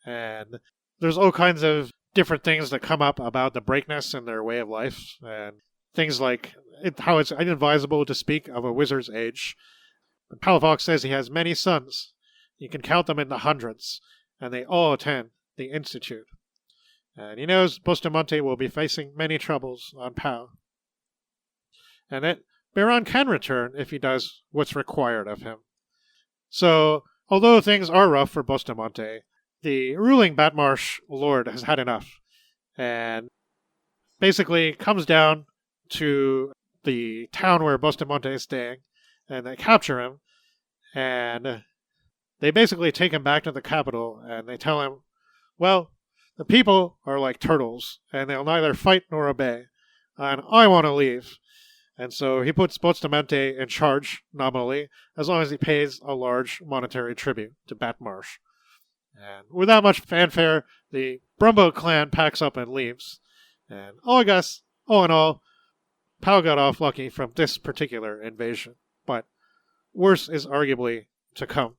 And there's all kinds of different things that come up about the Breakness and their way of life, and things like how it's inadvisable to speak of a wizard's age. But Palafox says he has many sons. You can count them in the hundreds, and they all attend the Institute. And he knows Bustamante will be facing many troubles on Pau. And that Bayron can return if he does what's required of him. So, although things are rough for Bustamante, the ruling Batmarsh lord has had enough, and basically comes down to the town where Bustamante is staying, and they capture him, and they basically take him back to the capital, and they tell him, well, the people are like turtles, and they'll neither fight nor obey, and I want to leave. And so he puts Bustamante in charge, nominally, as long as he pays a large monetary tribute to Batmarsh. And without much fanfare, the Brumbo clan packs up and leaves. And I guess, all in all, Pau got off lucky from this particular invasion. But worse is arguably to come.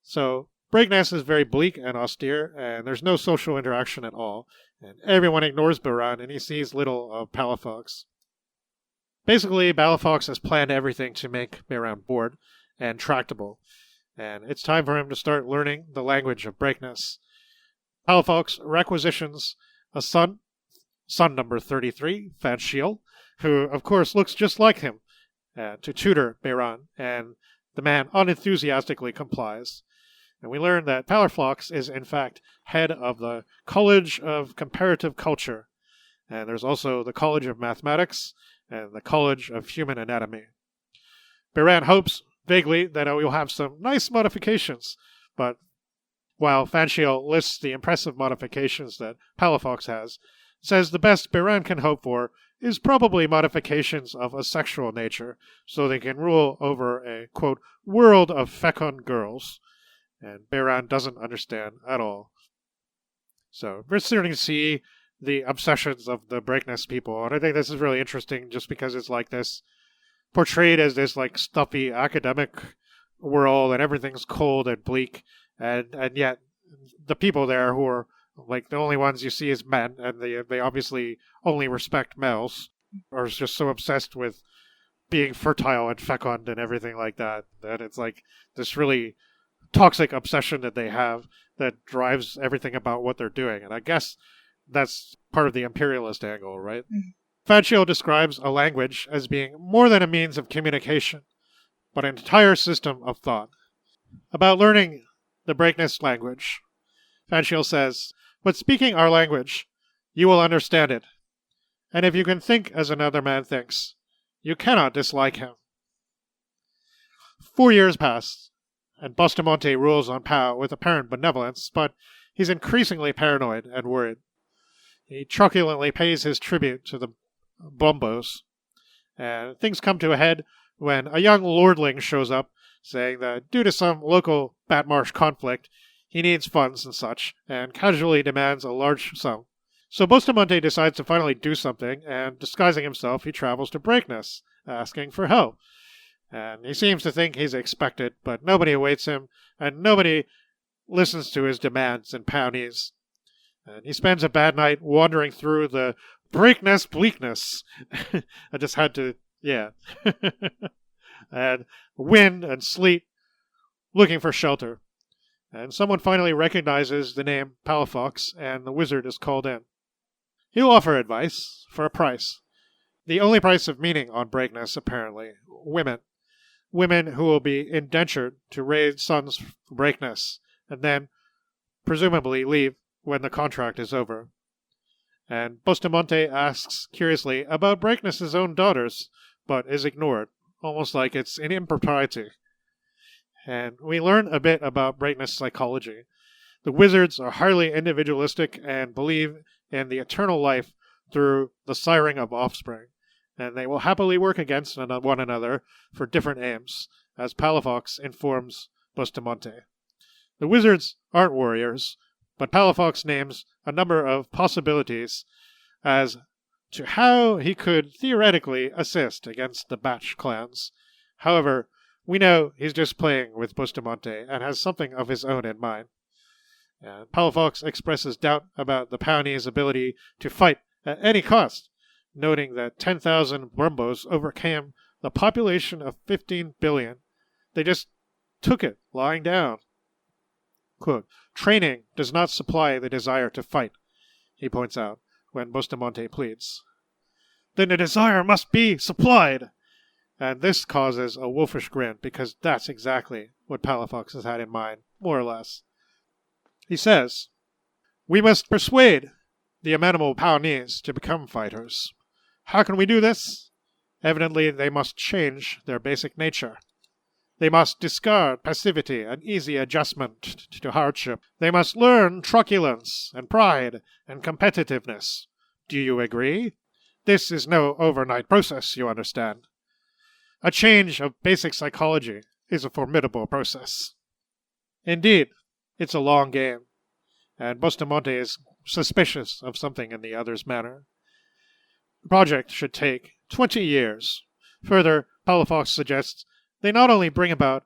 So, Breakness is very bleak and austere, and there's no social interaction at all. And everyone ignores Bayron, and he sees little of Palafox. Basically, Palafox has planned everything to make Bayron bored and tractable. And it's time for him to start learning the language of Breakness. Palafox requisitions a son number 33, Vance, who, of course, looks just like him, to tutor Bayron, and the man unenthusiastically complies. And we learn that Palafox is, in fact, head of the College of Comparative Culture. And there's also the College of Mathematics and the College of Human Anatomy. Bayron hopes, vaguely, that we'll have some nice modifications, but while Fanchiel lists the impressive modifications that Palafox has, says the best Bayron can hope for is probably modifications of a sexual nature, so they can rule over a, quote, world of fecund girls. And Bayron doesn't understand at all. So we're starting to see the obsessions of the Breakness people. And I think this is really interesting just because it's like this, portrayed as this like stuffy academic world and everything's cold and bleak. And yet the people there who are like the only ones you see as men, and they obviously only respect males, are just so obsessed with being fertile and fecund and everything like that, that it's like this really toxic obsession that they have that drives everything about what they're doing. And I guess that's part of the imperialist angle, right? Mm-hmm. Fanchiel describes a language as being more than a means of communication, but an entire system of thought. About learning the Breakness language, Fanchiel says, "But speaking our language, you will understand it. And if you can think as another man thinks, you cannot dislike him." 4 years pass, and Bustamante rules on Pau with apparent benevolence, but he's increasingly paranoid and worried. He truculently pays his tribute to the Bombos, and things come to a head when a young lordling shows up, saying that due to some local Batmarsh conflict, he needs funds and such, and casually demands a large sum. So Bustamante decides to finally do something, and disguising himself, he travels to Breakness, asking for help. And he seems to think he's expected, but nobody awaits him, and nobody listens to his demands in Pawnese. And he spends a bad night wandering through the Breakness bleakness. I just had to, yeah. And wind and sleet, looking for shelter. And someone finally recognizes the name Palafox, and the wizard is called in. He'll offer advice for a price. The only price of meaning on Breakness, apparently. Women. Women who will be indentured to raise sons for Breakness, and then presumably leave when the contract is over. And Bustamante asks curiously about Breakness's own daughters, but is ignored, almost like it's an impropriety. And we learn a bit about Breakness psychology. The wizards are highly individualistic and believe in the eternal life through the siring of offspring, and they will happily work against one another for different aims, as Palafox informs Bustamante. The wizards aren't warriors, but Palafox names a number of possibilities as to how he could theoretically assist against the Batch clans. However, we know he's just playing with Bustamante and has something of his own in mind. Palafox expresses doubt about the Pawnese ability to fight at any cost, noting that 10,000 Brumbos overcame the population of 15 billion. They just took it lying down. Quote, "Training does not supply the desire to fight," he points out when Bustamante pleads. "Then the desire must be supplied!" And this causes a wolfish grin, because that's exactly what Palafox has had in mind, more or less. He says, "We must persuade the amenable Pawnese to become fighters. How can we do this? Evidently they must change their basic nature. They must discard passivity and easy adjustment to hardship. They must learn truculence and pride and competitiveness. Do you agree? This is no overnight process, you understand. A change of basic psychology is a formidable process." Indeed, it's a long game, and Bustamante is suspicious of something in the other's manner. The project should take 20 years. Further, Palafox suggests they not only bring about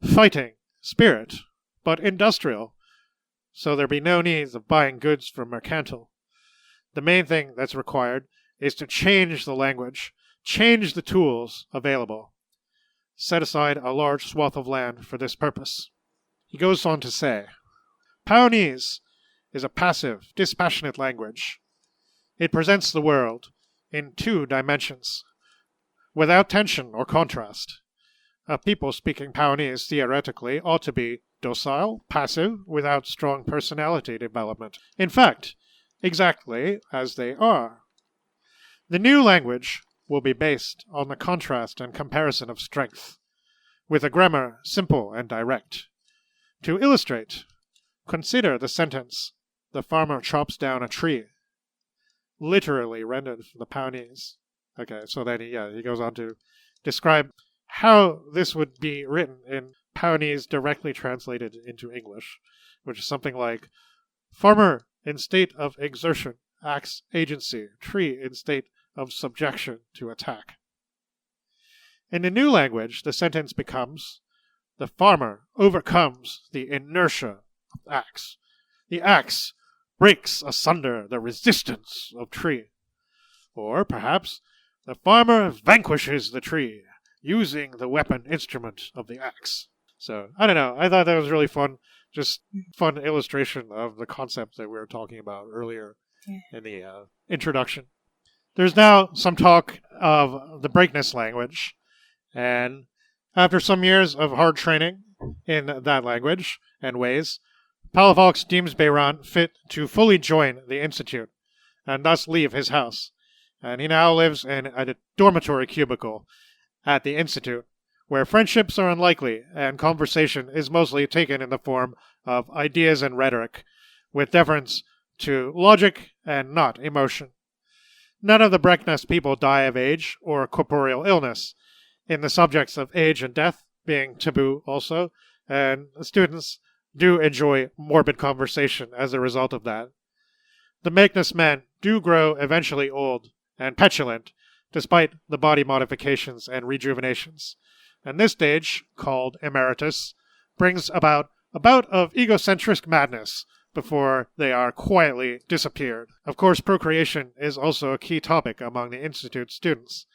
fighting spirit, but industrial, so there be no need of buying goods from mercantile. The main thing that's required is to change the language, change the tools available. Set aside a large swath of land for this purpose. He goes on to say, Pawnese is a passive, dispassionate language. It presents the world in 2 dimensions, without tension or contrast. A people speaking Pawnese theoretically ought to be docile, passive, without strong personality development. In fact, exactly as they are. The new language will be based on the contrast and comparison of strength, with a grammar simple and direct. To illustrate, consider the sentence, "The farmer chops down a tree," literally rendered from the Pawnese. Okay, so then he goes on to describe how this would be written in Pawnese directly translated into English, which is something like, "Farmer in state of exertion axe agency, tree in state of subjection to attack. In the new language, the sentence becomes, the farmer overcomes the inertia of the axe. The axe breaks asunder the resistance of tree. Or, perhaps, the farmer vanquishes the tree, using the weapon instrument of the axe. So, I don't know. I thought that was really fun. Just fun illustration of the concept that we were talking about earlier in the introduction. There's now some talk of the breakness language. And after some years of hard training in that language and ways, Palafox deems Bayron fit to fully join the Institute and thus leave his house. And he now lives in a dormitory cubicle at the Institute, where friendships are unlikely and conversation is mostly taken in the form of ideas and rhetoric, with deference to logic and not emotion. None of the Breckness people die of age or corporeal illness, in the subjects of age and death being taboo also, and students do enjoy morbid conversation as a result of that. The Magnus men do grow eventually old and petulant, despite the body modifications and rejuvenations. And this stage, called emeritus, brings about a bout of egocentric madness before they are quietly disappeared. Of course, procreation is also a key topic among the Institute students,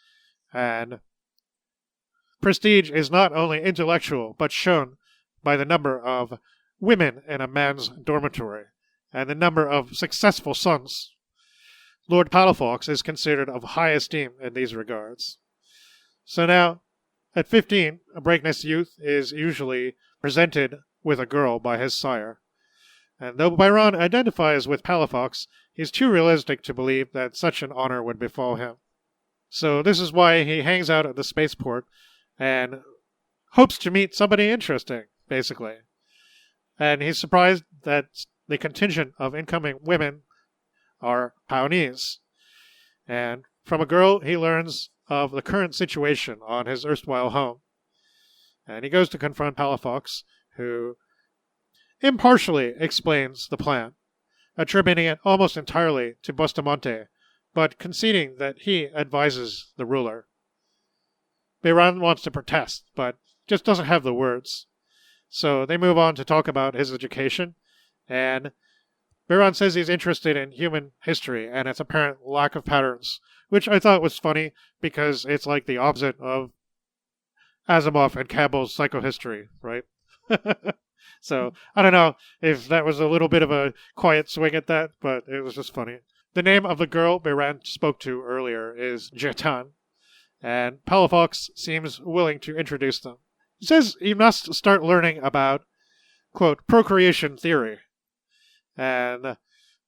and prestige is not only intellectual, but shown by the number of women in a man's dormitory, and the number of successful sons. Lord Palafox is considered of high esteem in these regards. So now, at 15, a Breakness youth is usually presented with a girl by his sire. And though Byron identifies with Palafox, he's too realistic to believe that such an honor would befall him. So this is why he hangs out at the spaceport and hopes to meet somebody interesting, basically. And he's surprised that the contingent of incoming women are Pawnese. And from a girl, he learns of the current situation on his erstwhile home. And he goes to confront Palafox, who impartially explains the plan, attributing it almost entirely to Bustamante, but conceding that he advises the ruler. Bayron wants to protest, but just doesn't have the words. So they move on to talk about his education, and Bayron says he's interested in human history and its apparent lack of patterns, which I thought was funny because it's like the opposite of Asimov and Campbell's psychohistory, right? So, I don't know if that was a little bit of a quiet swing at that, but it was just funny. The name of the girl Bayron spoke to earlier is Jetan, and Palafox seems willing to introduce them. He says he must start learning about, quote, procreation theory. And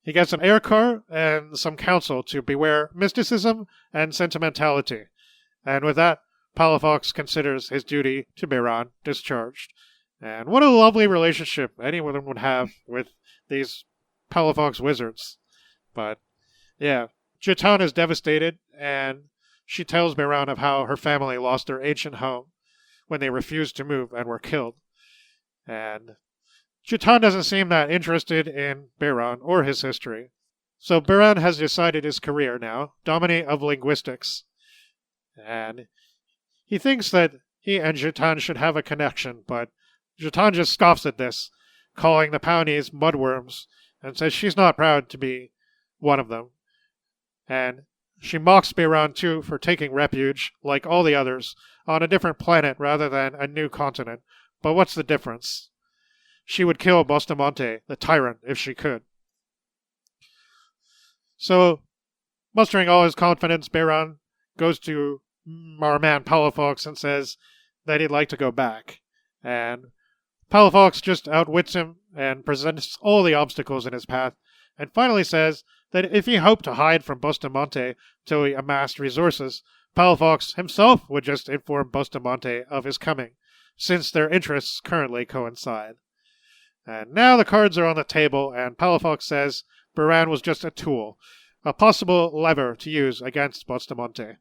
he gets an air car and some counsel to beware mysticism and sentimentality. And with that, Palafox considers his duty to Bayron discharged. And what a lovely relationship anyone would have with these Palafox wizards. But, yeah, Jetan is devastated, and she tells Bayron of how her family lost their ancient home when they refused to move and were killed. And Jetan doesn't seem that interested in Bayron or his history. So Bayron has decided his career now, dominate of linguistics. And he thinks that he and Jetan should have a connection, but Jetan just scoffs at this, calling the Pawnese mudworms, and says she's not proud to be one of them. And she mocks Bayron too for taking refuge, like all the others, on a different planet rather than a new continent. But what's the difference? She would kill Bustamante, the tyrant, if she could. So, mustering all his confidence, Bayron goes to our man Palafox and says that he'd like to go back. And Palafox just outwits him and presents all the obstacles in his path, and finally says that if he hoped to hide from Bustamante till he amassed resources, Palafox himself would just inform Bustamante of his coming, since their interests currently coincide. And now the cards are on the table, and Palafox says Bayron was just a tool, a possible lever to use against Bustamante.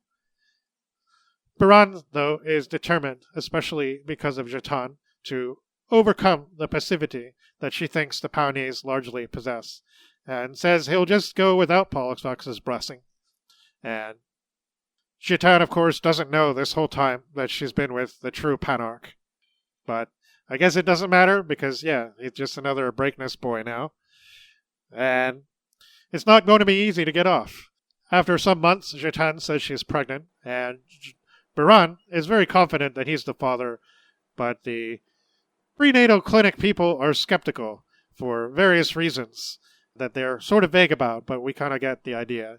Bayron, though, is determined, especially because of Jetan, to overcome the passivity that she thinks the Pawnese largely possess. and says he'll just go without Palafox's blessing. And Jitan, of course, doesn't know this whole time that she's been with the true Panarch. But I guess it doesn't matter because, he's just another breakness boy now. And it's not going to be easy to get off. After some months, Jitan says she's pregnant, and Biran is very confident that he's the father, but the prenatal clinic people are skeptical for various reasons that they're sort of vague about, but we kind of get the idea.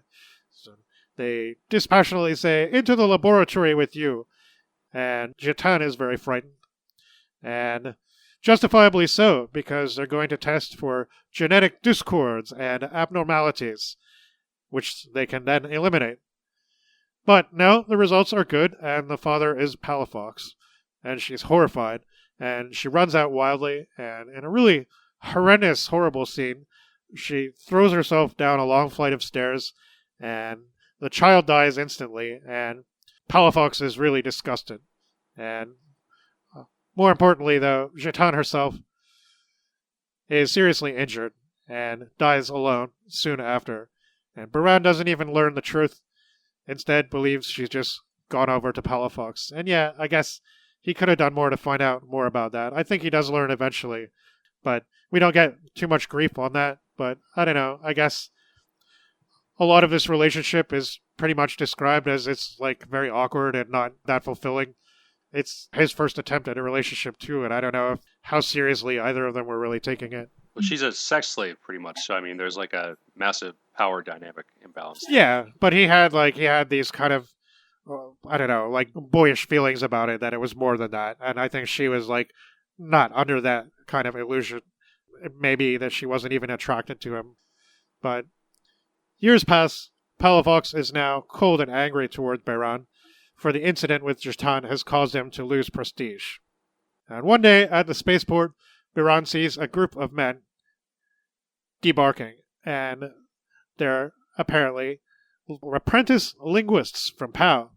So they dispassionately say, "Into the laboratory with you," and Jitan is very frightened. And justifiably so, because they're going to test for genetic discords and abnormalities, which they can then eliminate. But no, the results are good, and the father is Palafox, and she's horrified, and she runs out wildly, and in a really horrendous, horrible scene, she throws herself down a long flight of stairs, and the child dies instantly, and Palafox is really disgusted. And more importantly, though, Jitan herself is seriously injured and dies alone soon after. And Biran doesn't even learn the truth. Instead, believes she's just gone over to Palafox. And I guess he could have done more to find out more about that. I think he does learn eventually, but we don't get too much grief on that. But I don't know. I guess a lot of this relationship is pretty much described as it's like very awkward and not that fulfilling. It's his first attempt at a relationship too, and I don't know how seriously either of them were really taking it. Well, she's a sex slave pretty much. So I mean, there's like a massive power dynamic imbalance. Yeah, but he had these kind of like boyish feelings about it, that it was more than that. And I think she was like not under that kind of illusion. Maybe that she wasn't even attracted to him. But years pass. Palafox is now cold and angry toward Biran, for the incident with Jitan has caused him to lose prestige. And one day at the spaceport, Biran sees a group of men debarking, and they're apparently apprentice linguists from POW.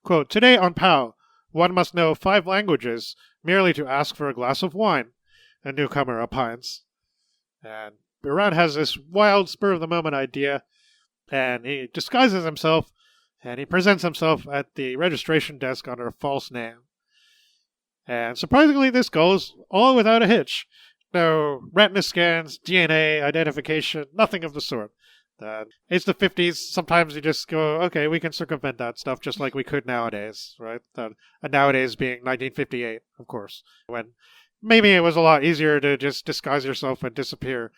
Quote, "Today on POW, one must know 5 languages merely to ask for a glass of wine," a newcomer opines. And Biran has this wild spur-of-the-moment idea, and he disguises himself, and he presents himself at the registration desk under a false name. And surprisingly, this goes all without a hitch. No retina scans, DNA identification, nothing of the sort. It's the 50s. Sometimes you just go, okay, we can circumvent that stuff just like we could nowadays, right? And nowadays being 1958, of course, when maybe it was a lot easier to just disguise yourself and disappear.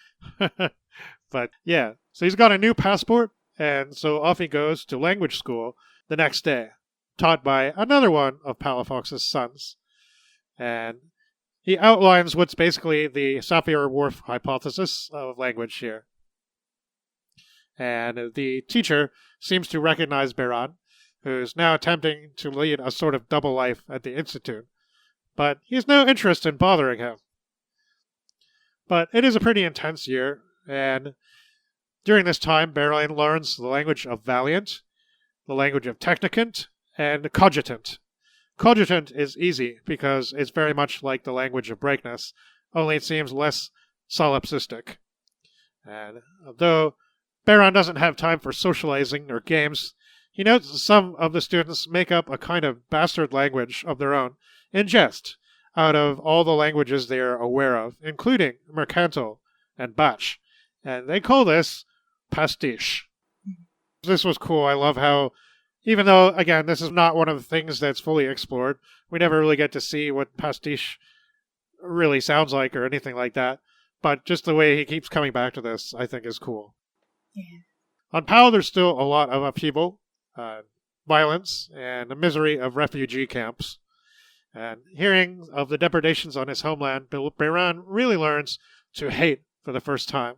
But so he's got a new passport, and so off he goes to language school the next day, taught by another one of Palafox's sons. And he outlines what's basically the Sapir-Whorf hypothesis of language here. And the teacher seems to recognize Biran, who's now attempting to lead a sort of double life at the Institute. But he has no interest in bothering him. But it is a pretty intense year, and during this time, Biran learns the language of Valiant, the language of Technicant, and Cogitant. Cogitant is easy because it's very much like the language of Breakness, only it seems less solipsistic. And though Biran doesn't have time for socializing or games, he notes some of the students make up a kind of bastard language of their own in jest out of all the languages they are aware of, including Mercantil and Batch. And they call this pastiche. This was cool. I love how, even though, again, this is not one of the things that's fully explored, we never really get to see what pastiche really sounds like or anything like that. But just the way he keeps coming back to this, I think is cool. Yeah. On POW, there's still a lot of upheaval, violence, and the misery of refugee camps. And hearing of the depredations on his homeland, Biran really learns to hate for the first time.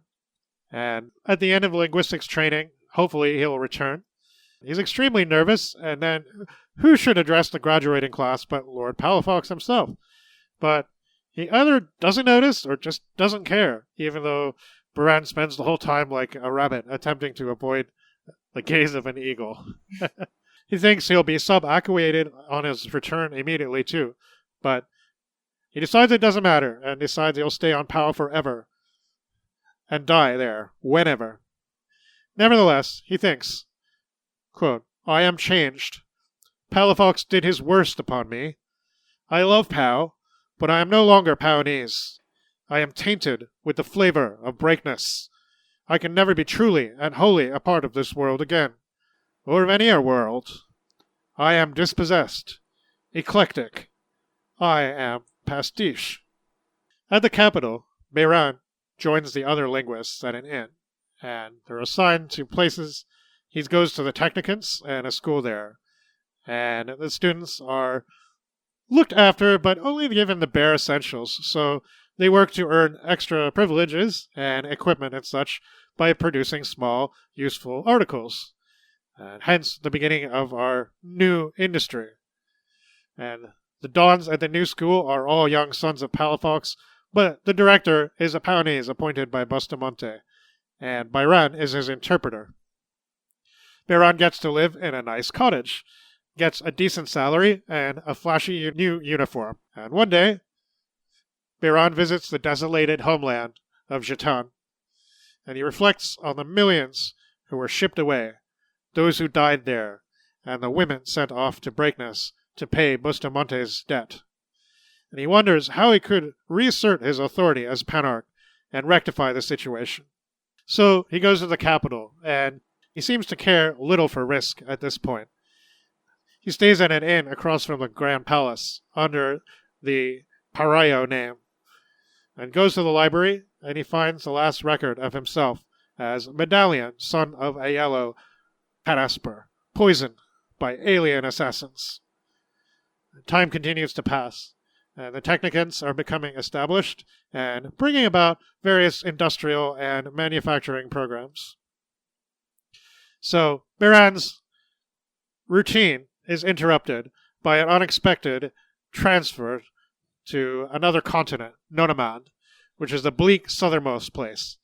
And at the end of linguistics training, hopefully he'll return. He's extremely nervous, and then who should address the graduating class but Lord Palafox himself? But he either doesn't notice or just doesn't care, even though Biran spends the whole time like a rabbit attempting to avoid the gaze of an eagle. He thinks he'll be sub-acquainted on his return immediately too, but he decides it doesn't matter and decides he'll stay on POW forever. and die there, whenever. Nevertheless, he thinks, quote, I am changed. Palafox did his worst upon me. I love Pau, but I am no longer Paonese. I am tainted with the flavor of breakness. I can never be truly and wholly a part of this world again, or of any other world. I am dispossessed, eclectic. I am pastiche. At the capital, Beiran joins the other linguists at an inn, and they're assigned to places. He goes to the Technicants and a school there, and the students are looked after, but only given the bare essentials, so they work to earn extra privileges and equipment and such by producing small, useful articles, and hence the beginning of our new industry. And the dons at the new school are all young sons of Palafox, but the director is a Paonese appointed by Bustamante, and Beiran is his interpreter. Beiran gets to live in a nice cottage, gets a decent salary, and a flashy new uniform. And one day, Beiran visits the desolated homeland of Jetan, and he reflects on the millions who were shipped away, those who died there, and the women sent off to Breakness to pay Bustamante's debt. And he wonders how he could reassert his authority as Panarch and rectify the situation. So he goes to the capital, and he seems to care little for risk at this point. He stays at an inn across from the Grand Palace under the Parayo name, and goes to the library, and he finds the last record of himself as Medallion, son of Aiello Parasper, poisoned by alien assassins. Time continues to pass, and the Technicants are becoming established and bringing about various industrial and manufacturing programs. So, Beiran's routine is interrupted by an unexpected transfer to another continent, Nonamand, which is the bleak southernmost place.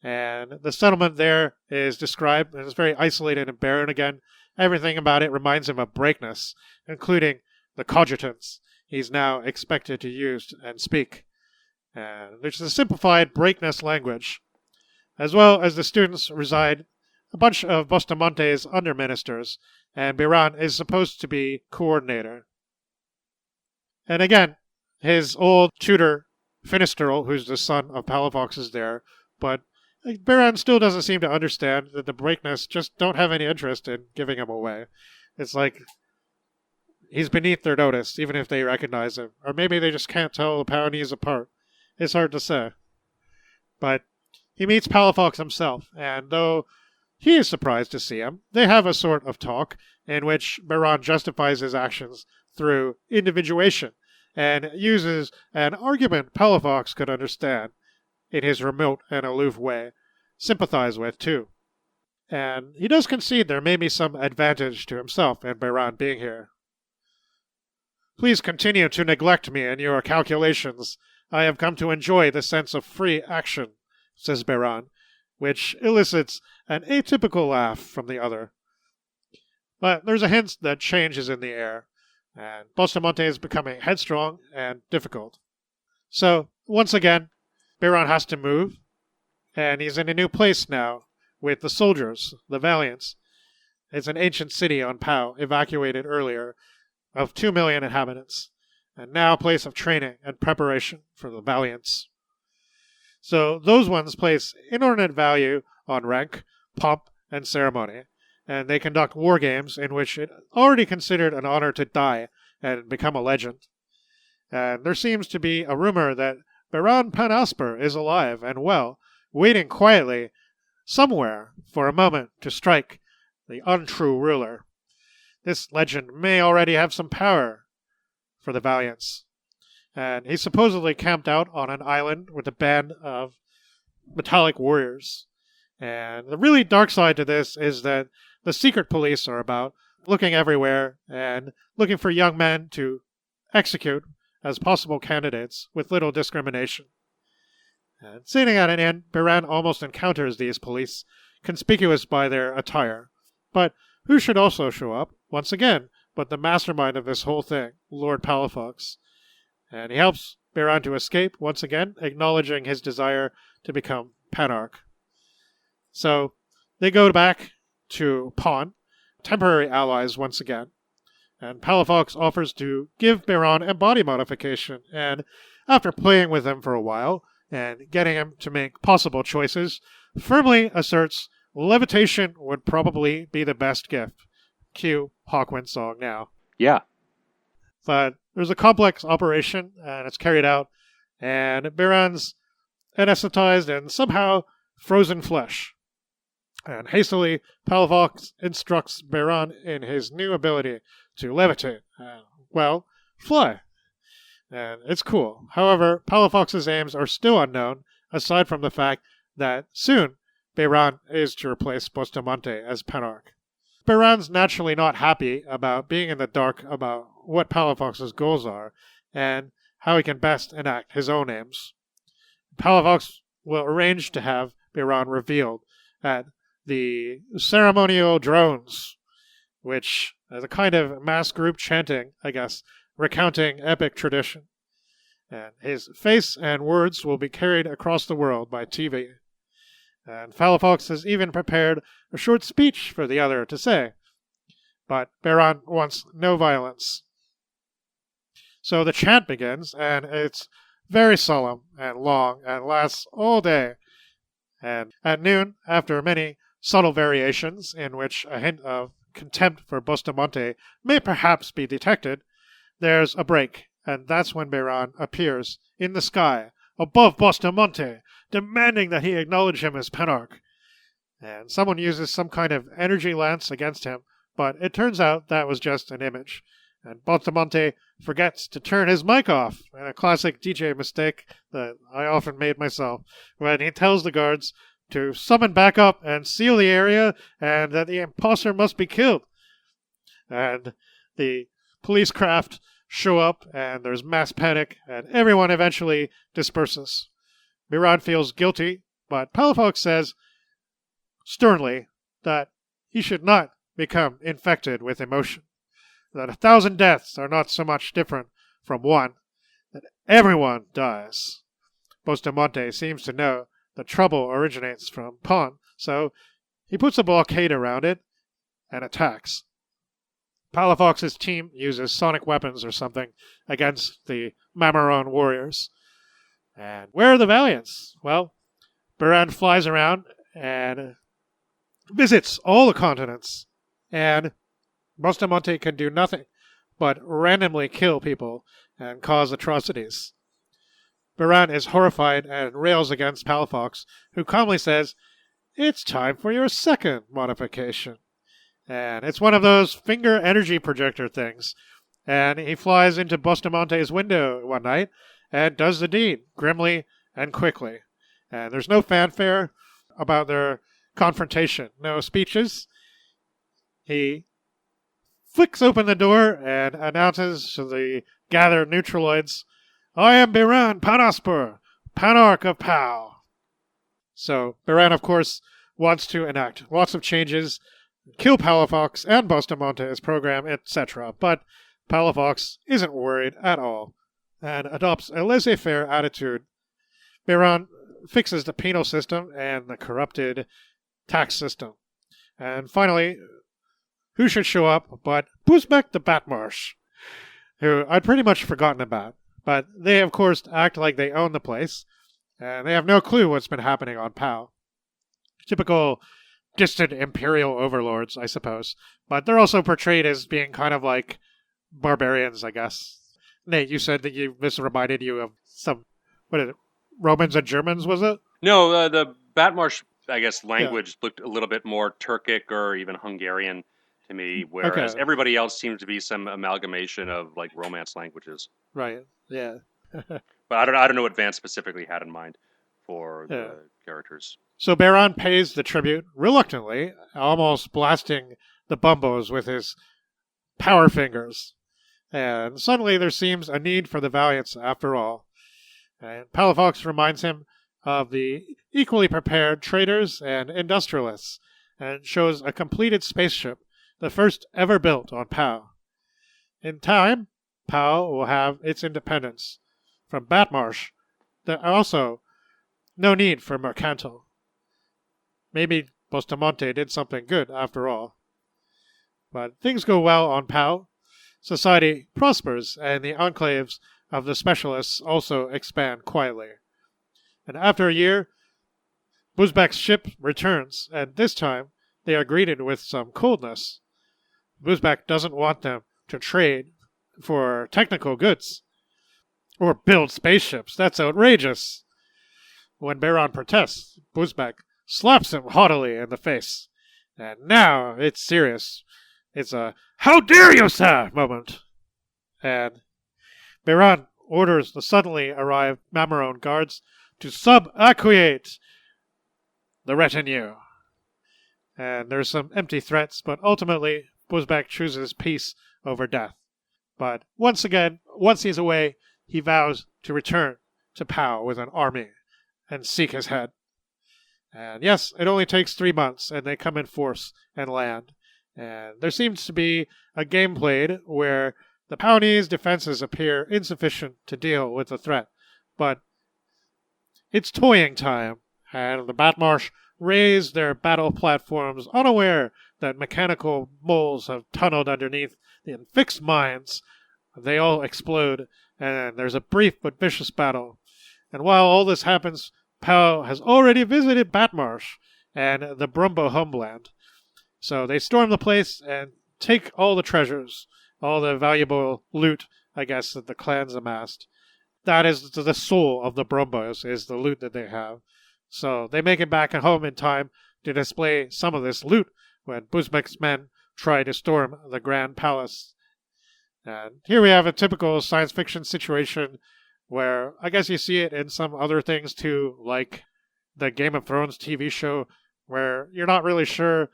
And the settlement there is described as very isolated and barren again. Everything about it reminds him of Breakness, including the cogitants he's now expected to use and speak, which is a simplified Breakness language. As well as the students reside a bunch of Bustamante's under-ministers, and Beiran is supposed to be coordinator. And again, his old tutor, Finisterl, who's the son of Palafox, is there, but Beiran still doesn't seem to understand that the Breakness just don't have any interest in giving him away. It's like he's beneath their notice, even if they recognize him. Or maybe they just can't tell the Paonese apart. It's hard to say. But he meets Palafox himself, and though he is surprised to see him, they have a sort of talk in which Beiran justifies his actions through individuation, and uses an argument Palafox could understand in his remote and aloof way, sympathize with too. And he does concede there may be some advantage to himself and Beiran being here. Please continue to neglect me in your calculations. I have come to enjoy the sense of free action, says Beiran, which elicits an atypical laugh from the other. But there's a hint that change is in the air, and Bustamante is becoming headstrong and difficult. So, once again, Beiran has to move, and he's in a new place now, with the soldiers, the Valiants. It's an ancient city on Pau, evacuated earlier, of 2 million inhabitants, and now a place of training and preparation for the Valiants. So those ones place inordinate value on rank, pomp, and ceremony, and they conduct war games in which it already considered an honor to die and become a legend. And there seems to be a rumor that Beiran Panasper is alive and well, waiting quietly somewhere for a moment to strike the untrue ruler. This legend may already have some power for the Valiants. And he's supposedly camped out on an island with a band of metallic warriors. And the really dark side to this is that the secret police are about, looking everywhere and looking for young men to execute as possible candidates with little discrimination. And sitting at an inn, Beiran almost encounters these police, conspicuous by their attire. But who should also show up, once again, but the mastermind of this whole thing, Lord Palafox. And he helps Beiran to escape, once again, acknowledging his desire to become Penarch. So they go back to Pawn, temporary allies once again, and Palafox offers to give Biran a body modification, and after playing with him for a while and getting him to make possible choices, firmly asserts levitation would probably be the best gift. Cue Hawkwind song now. Yeah. But there's a complex operation, and it's carried out, and Biran's anesthetized and somehow frozen flesh. And hastily, Palafox instructs Biran in his new ability to levitate, and, fly. And it's cool. However, Palafox's aims are still unknown, aside from the fact that soon Biran is to replace Bustamante as Penarch. Biran's naturally not happy about being in the dark about what Palafox's goals are, and how he can best enact his own aims. Palafox will arrange to have Biran revealed at the ceremonial drones, which is a kind of mass group chanting, I guess, recounting epic tradition. And his face and words will be carried across the world by TV. And Palafox has even prepared a short speech for the other to say. But Biran wants no violence. So the chant begins, and it's very solemn and long and lasts all day. And at noon, after many subtle variations in which a hint of contempt for Bustamante may perhaps be detected, there's a break, and that's when Biran appears in the sky above Bustamante, demanding that he acknowledge him as Penarch. And someone uses some kind of energy lance against him, but it turns out that was just an image. And Bustamante forgets to turn his mic off, and a classic DJ mistake that I often made myself, when he tells the guards to summon backup and seal the area, and that the imposter must be killed. And the police craft show up, and there's mass panic, and everyone eventually disperses. Biran feels guilty, but Palafox says sternly that he should not become infected with emotion, that 1,000 deaths are not so much different from one, that everyone dies. Bustamante seems to know the trouble originates from Pawn, so he puts a blockade around it and attacks. Palafox's team uses sonic weapons or something against the Mamaron warriors. And where are the Valiants? Well, Biran flies around and visits all the continents, and Bustamante can do nothing but randomly kill people and cause atrocities. Biran is horrified and rails against Palafox, who calmly says, "It's time for your second modification." And it's one of those finger energy projector things. And he flies into Bustamante's window one night and does the deed, grimly and quickly. And there's no fanfare about their confrontation, no speeches. He flicks open the door and announces to the gathered neutraloids, "I am Biran Panaspur, Panarch of Pau." So Biran, of course, wants to enact lots of changes, kill Palafox and Bustamante as program, etc. But Palafox isn't worried at all and adopts a laissez-faire attitude. Biran fixes the penal system and the corrupted tax system. And finally, who should show up but Buzbek the Batmarsh, who I'd pretty much forgotten about. But they, of course, act like they own the place, and they have no clue what's been happening on Pau. Typical distant imperial overlords, I suppose. But they're also portrayed as being kind of like barbarians, I guess. Nate, you said that this reminded you of some, what is it, Romans and Germans, was it? No, the Batmarsh, I guess, language looked a little bit more Turkic or even Hungarian to me, whereas everybody else seems to be some amalgamation of like Romance languages. Right, yeah. But I don't know what Vance specifically had in mind for the characters. So Biran pays the tribute reluctantly, almost blasting the bumbos with his power fingers. And suddenly there seems a need for the Valiants after all. And Palafox reminds him of the equally prepared traders and industrialists, and shows a completed spaceship, the first ever built on Pau. In time, Pau will have its independence from Batmarsh, that also No need for mercantile. Maybe Bustamante did something good after all. But things go well on Pau. Society prospers, and the enclaves of the specialists also expand quietly. And after a year, Buzbek's ship returns, and this time they are greeted with some coldness. Buzbek doesn't want them to trade for technical goods or build spaceships. That's outrageous. When Baron protests, Buzbek slaps him haughtily in the face. And now it's serious. It's a "how dare you, sir" moment. And Baron orders the suddenly arrived Mamarone guards to subaqueate the retinue. And there's some empty threats, but ultimately Buzbek chooses peace over death. But once again, once he's away, he vows to return to Pau with an army and seek his head. And yes, it only takes 3 months, and they come in force and land. And there seems to be a game played where the Paonese defenses appear insufficient to deal with the threat. But it's toying time, and the Batmarsh raise their battle platforms, unaware that mechanical moles have tunneled underneath the fixed mines. They all explode, and there's a brief but vicious battle. And while all this happens, Pau has already visited Batmarsh and the Brumbo homeland. So they storm the place and take all the treasures, all the valuable loot, I guess, that the clans amassed. That is the soul of the Brumbos, is the loot that they have. So they make it back at home in time to display some of this loot when Buzbek's men try to storm the Grand Palace. And here we have a typical science fiction situation where I guess you see it in some other things too, like the Game of Thrones TV show, where you're not really sure,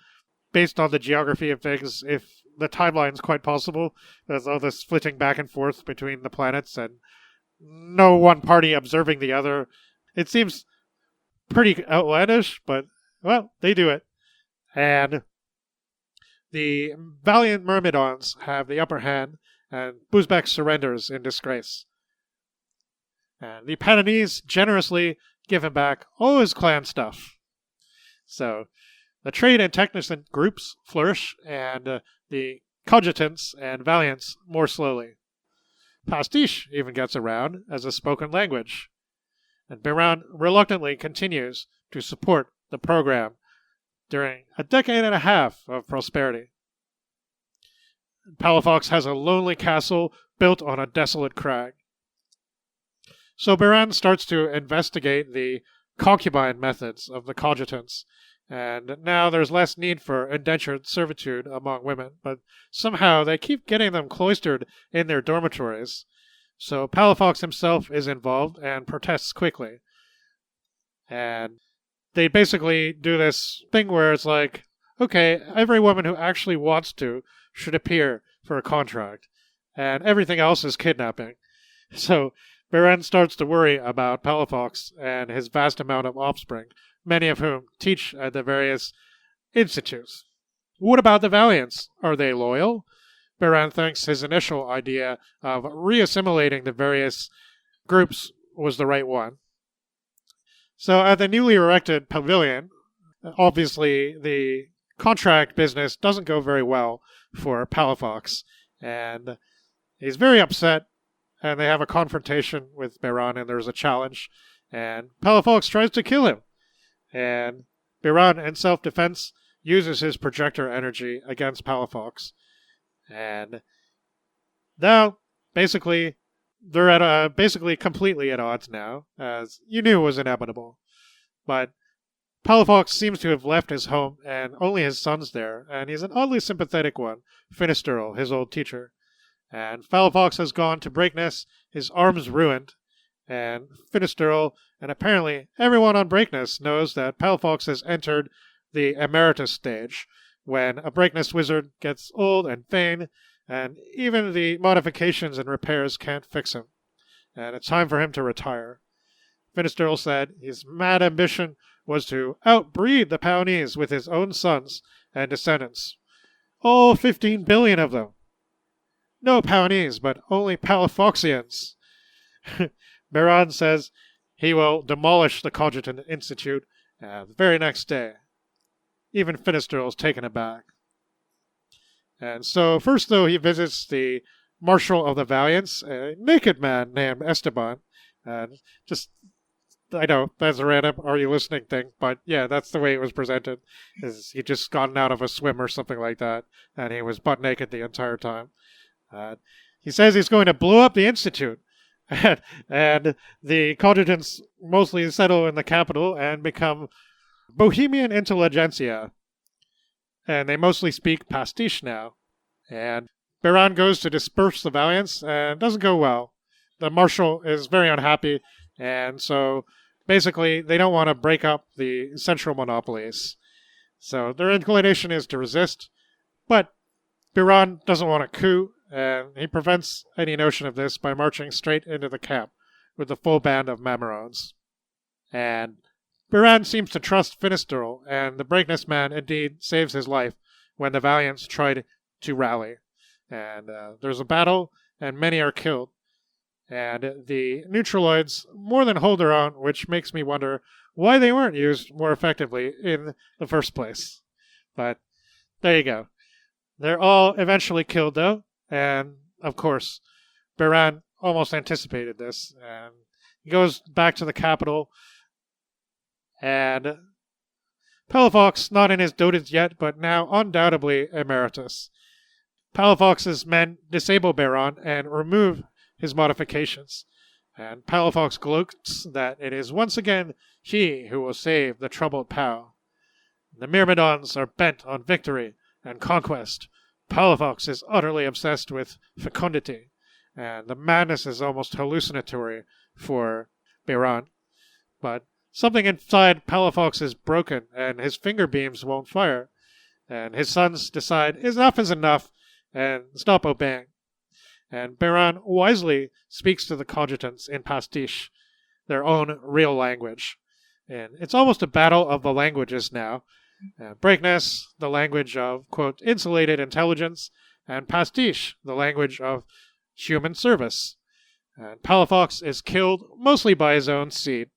based on the geography of things, if the timeline's quite possible. There's all this flitting back and forth between the planets and no one party observing the other. It seems pretty outlandish, but, well, they do it. And the valiant Myrmidons have the upper hand, and Buzbek surrenders in disgrace. And the Paonese generously give him back all his clan stuff. So the trade and technician groups flourish, and the cogitants and valiants more slowly. Pastiche even gets around as a spoken language, and Baron reluctantly continues to support the program during a decade and a half of prosperity. Palafox has a lonely castle built on a desolate crag. So Baron starts to investigate the concubine methods of the cogitants, and now there's less need for indentured servitude among women, but somehow they keep getting them cloistered in their dormitories. So Palafox himself is involved and protests quickly. And they basically do this thing where it's like, okay, every woman who actually wants to should appear for a contract, and everything else is kidnapping. So Baron starts to worry about Palafox and his vast amount of offspring, many of whom teach at the various institutes. What about the Valiants? Are they loyal? Baron thinks his initial idea of reassimilating the various groups was the right one. So at the newly erected pavilion, obviously the contract business doesn't go very well for Palafox, and he's very upset, and they have a confrontation with Baron, and there's a challenge, and Palafox tries to kill him. And Baron, in self-defense, uses his projector energy against Palafox. And now, basically, they're at basically completely at odds now, as you knew was inevitable. But Palafox seems to have left his home, and only his son's there, and he's an oddly sympathetic one, Finisterl, his old teacher. And Palafox has gone to Breakness, his arm's ruined, and Finisterl, and apparently everyone on Breakness knows that Palafox has entered the emeritus stage, when a Breakness wizard gets old and vain, and even the modifications and repairs can't fix him. And it's time for him to retire. Finisterl said his mad ambition was to outbreed the Paonese with his own sons and descendants. All 15 billion of them. No Paonese, but only Palafoxians. Baron says he will demolish the Cogitant Institute the very next day. Even Finisterre is taken aback. And so first, though, he visits the Marshal of the Valiants, a naked man named Esteban. And I know, that's a random Are You Listening thing, but yeah, that's the way it was presented. Is he just gotten out of a swim or something like that, and he was butt naked the entire time. He says he's going to blow up the Institute, and the Cogitants mostly settle in the capital and become Bohemian intelligentsia. And they mostly speak pastiche now. And Biran goes to disperse the Valiants, and it doesn't go well. The Marshal is very unhappy, and so basically they don't want to break up the central monopolies. So their inclination is to resist, but Biran doesn't want a coup, and he prevents any notion of this by marching straight into the camp with the full band of Mamerons. And Biran seems to trust Finisterre, and the Breakness Man indeed saves his life when the Valiants tried to rally. And there's a battle, and many are killed. And the Neutraloids more than hold their own, which makes me wonder why they weren't used more effectively in the first place. But there you go. They're all eventually killed, though, and of course, Biran almost anticipated this, and he goes back to the capital, and Palafox, not in his dotage yet, but now undoubtedly emeritus. Palafox's men disable Biran and remove his modifications, and Palafox gloats that it is once again he who will save the troubled Pal. The Myrmidons are bent on victory and conquest. Palafox is utterly obsessed with fecundity, and the madness is almost hallucinatory for Biran. But something inside Palafox is broken, and his finger beams won't fire, and his sons decide enough is enough and stop obeying. And Biran wisely speaks to the Cogitants in pastiche, their own real language. And it's almost a battle of the languages now. Breakness, the language of, quote, insulated intelligence, and pastiche, the language of human service. And Palafox is killed mostly by his own seed.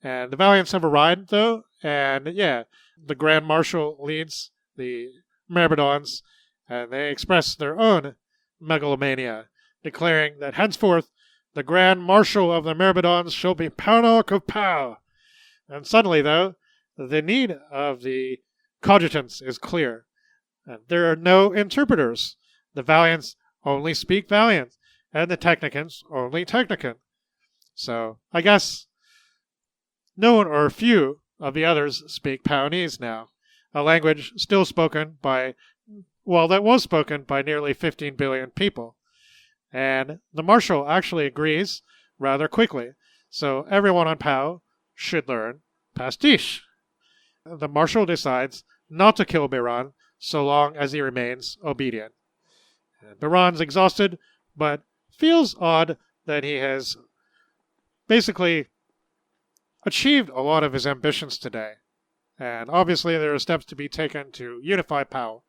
And the Valiants have arrived, though, and yeah, the Grand Marshal leads the Myrmidons, and they express their own megalomania, declaring that henceforth the Grand Marshal of the Myrmidons shall be Paranarch of Pau. And suddenly, though, the need of the Cogitants is clear. And there are no interpreters. The Valiants only speak Valiant, and the Technicans only Technican. So, I guess no one or few of the others speak Paonese now, a language still spoken by, well, that was spoken by nearly 15 billion people. And the Marshal actually agrees rather quickly, so everyone on Pau should learn pastiche. The Marshal decides not to kill Biran so long as he remains obedient. And Biran's exhausted, but feels odd that he has basically achieved a lot of his ambitions today. And obviously there are steps to be taken to unify Pau,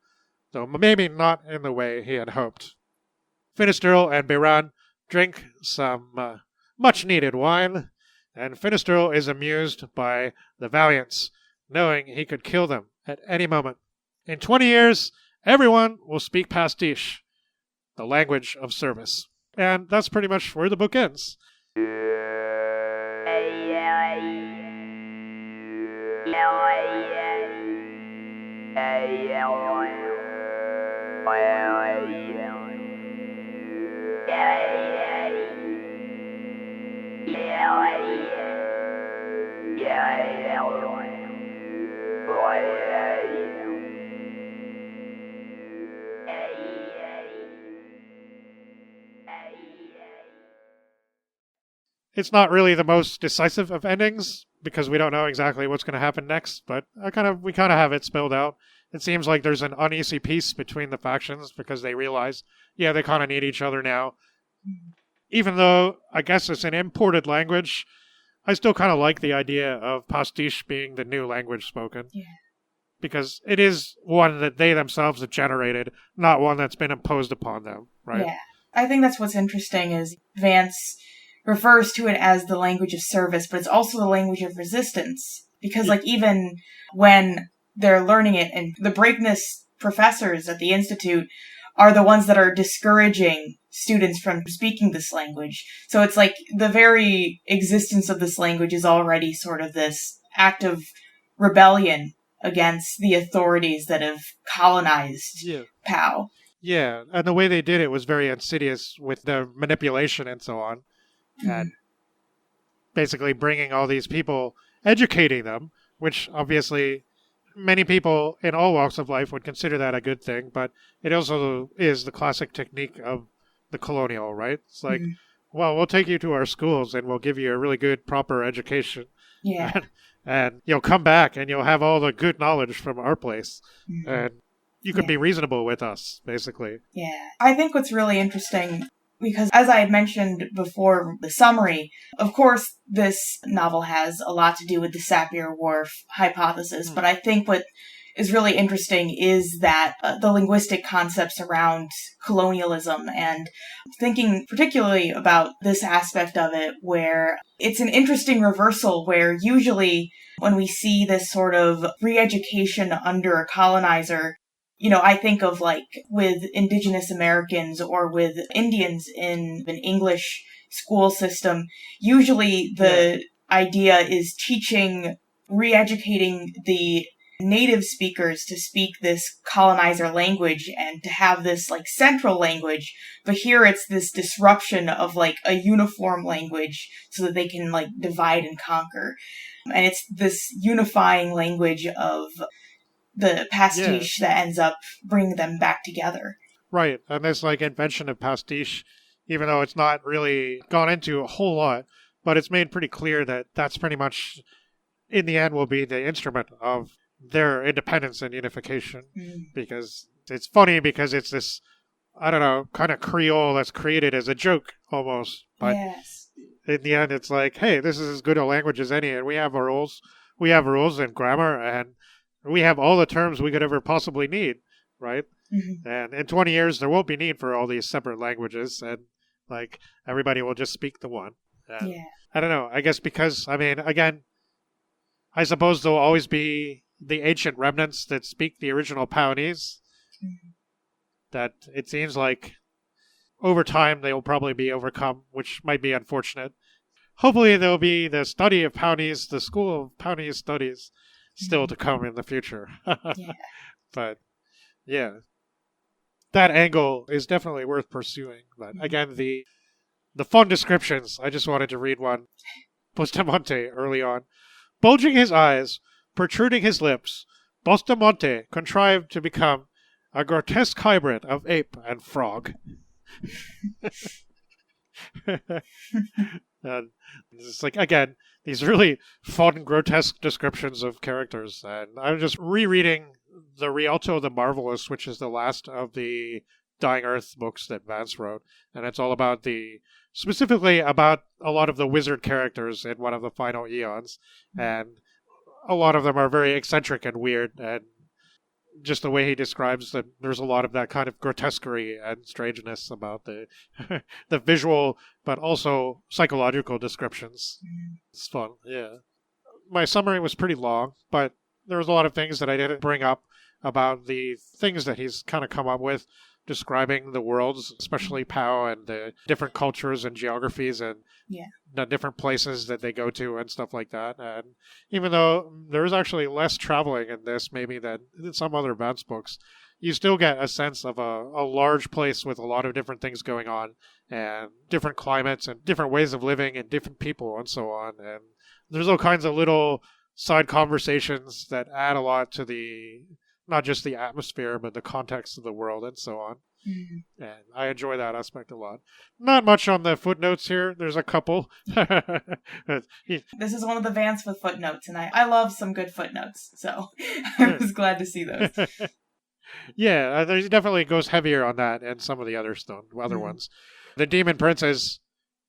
though maybe not in the way he had hoped. Finisterre and Biran drink some much-needed wine, and Finisterre is amused by the Valiants, knowing he could kill them at any moment. In 20 years, everyone will speak pastiche, the language of service. And that's pretty much where the book ends. It's not really the most decisive of endings, because we don't know exactly what's going to happen next, but we kind of have it spelled out. It seems like there's an uneasy peace between the factions, because they realize, yeah, they kind of need each other now. Even though, I guess it's an imported language, I still kind of like the idea of pastiche being the new language spoken. Yeah. Because it is one that they themselves have generated, not one that's been imposed upon them, right? Yeah. I think that's what's interesting is Vance refers to it as the language of service, but it's also the language of resistance. Because, like, even when they're learning it, and the breakness professors at the Institute are the ones that are discouraging students from speaking this language. So it's like the very existence of this language is already sort of this act of rebellion against the authorities that have colonized POW. Yeah, and the way they did it was very insidious with the manipulation and so on. And basically bringing all these people, educating them, which obviously many people in all walks of life would consider that a good thing, but it also is the classic technique of the colonial, right? It's like, well, we'll take you to our schools and we'll give you a really good, proper education. Yeah. And you'll come back and you'll have all the good knowledge from our place. And you can be reasonable with us, basically. Yeah. I think what's really interesting, because as I had mentioned before, the summary, of course, this novel has a lot to do with the Sapir-Whorf hypothesis, but I think what is really interesting is that the linguistic concepts around colonialism, and thinking particularly about this aspect of it, where it's an interesting reversal where usually when we see this sort of re-education under a colonizer, you know, I think of like with Indigenous Americans or with Indians in an English school system, usually the idea is teaching, re-educating the native speakers to speak this colonizer language and to have this like central language. But here it's this disruption of like a uniform language so that they can like divide and conquer. And it's this unifying language of the pastiche that ends up bringing them back together. Right. And this like invention of pastiche, even though it's not really gone into a whole lot, but it's made pretty clear that that's pretty much in the end will be the instrument of their independence and unification. Because it's funny because it's this, I don't know, kind of Creole that's created as a joke almost. But in the end it's like, hey, this is as good a language as any, and we have our rules. We have rules and grammar, and we have all the terms we could ever possibly need, right? And in 20 years, there won't be need for all these separate languages, and like everybody will just speak the one. And I don't know. I guess because, I mean, again, I suppose there'll always be the ancient remnants that speak the original Pawnese. That it seems like over time they will probably be overcome, which might be unfortunate. Hopefully there'll be the study of Pawnese, the School of Pawnese Studies, still to come in the future. But yeah, that angle is definitely worth pursuing. But again, the fun descriptions, I just wanted to read one. Bustamante early on. Bulging his eyes, protruding his lips, Bustamante contrived to become a grotesque hybrid of ape and frog. And it's like, again, these really fun, grotesque descriptions of characters. And I'm just rereading the Rialto the Marvelous, which is the last of the Dying Earth books that Vance wrote. And it's all about specifically about a lot of the wizard characters in one of the final eons. And a lot of them are very eccentric and weird. And just the way he describes them, there's a lot of that kind of grotesquerie and strangeness about the the visual, but also psychological descriptions. It's fun, yeah. My summary was pretty long, but there was a lot of things that I didn't bring up about the things that he's kind of come up with, describing the worlds, especially POW and the different cultures and geographies and the different places that they go to and stuff like that. And even though there's actually less traveling in this maybe than in some other Vance books, you still get a sense of a large place with a lot of different things going on and different climates and different ways of living and different people and so on. And there's all kinds of little side conversations that add a lot to not just the atmosphere, but the context of the world and so on. And I enjoy that aspect a lot. Not much on the footnotes here. There's a couple. This is one of the Vance with footnotes, and I love some good footnotes, so I was glad to see those. Yeah, there definitely goes heavier on that and some of the other ones. The Demon Princess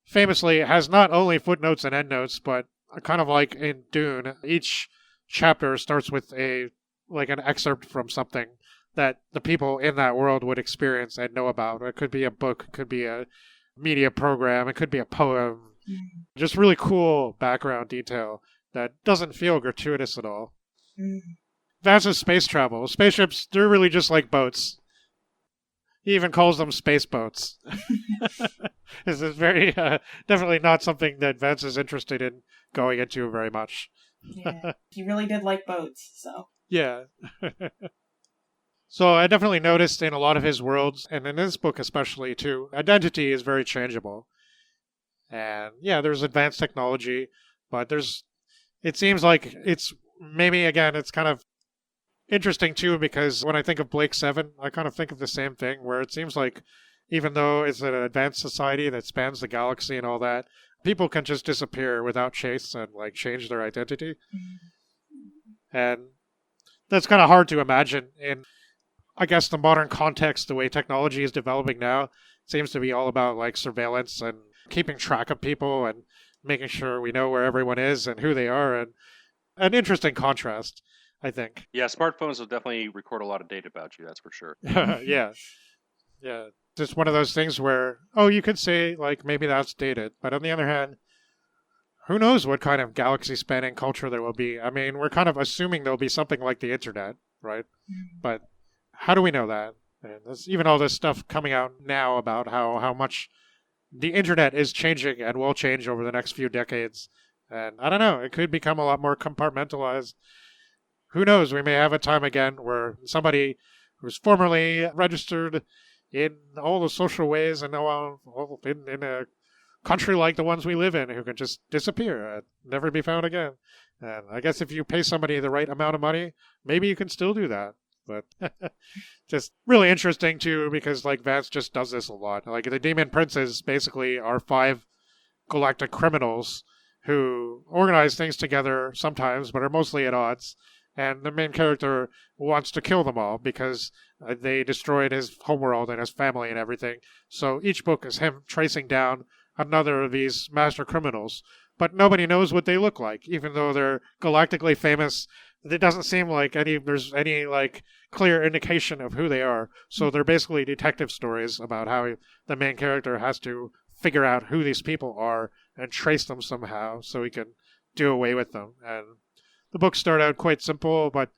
famously has not only footnotes and endnotes, but kind of like in Dune, each chapter starts with an excerpt from something that the people in that world would experience and know about. It could be a book, it could be a media program, it could be a poem, Just really cool background detail that doesn't feel gratuitous at all. Vance's space travel. Spaceships, they're really just like boats. He even calls them space boats. This is very, definitely not something that Vance is interested in going into very much. Yeah, he really did like boats, so. Yeah. So I definitely noticed in a lot of his worlds, and in this book especially too, identity is very changeable. And yeah, there's advanced technology, but it seems like it's maybe, again, it's kind of interesting too, because when I think of Blake 7, I kind of think of the same thing, where it seems like even though it's an advanced society that spans the galaxy and all that, people can just disappear without chase and like change their identity. And that's kind of hard to imagine in, I guess, the modern context. The way technology is developing now, it seems to be all about like surveillance and keeping track of people and making sure we know where everyone is and who they are, and an interesting contrast, I think. Yeah, smartphones will definitely record a lot of data about you, that's for sure. Yeah. Just one of those things where, oh, you could say, like, maybe that's dated. But on the other hand, who knows what kind of galaxy-spanning culture there will be. I mean, we're kind of assuming there'll be something like the internet, right? But how do we know that? And there's even all this stuff coming out now about how much the internet is changing and will change over the next few decades. And I don't know, it could become a lot more compartmentalized. Who knows? We may have a time again where somebody who's formerly registered in all the social ways and in a country like the ones we live in, who can just disappear and never be found again. And I guess if you pay somebody the right amount of money, maybe you can still do that. But just really interesting too, because like Vance just does this a lot. Like the Demon Princes basically are 5 galactic criminals who organize things together sometimes, but are mostly at odds. And the main character wants to kill them all because they destroyed his homeworld and his family and everything. So each book is him tracing down another of these master criminals. But nobody knows what they look like, even though they're galactically famous. It doesn't seem like there's any like clear indication of who they are. So they're basically detective stories about how the main character has to figure out who these people are and trace them somehow so he can do away with them. And the books start out quite simple, but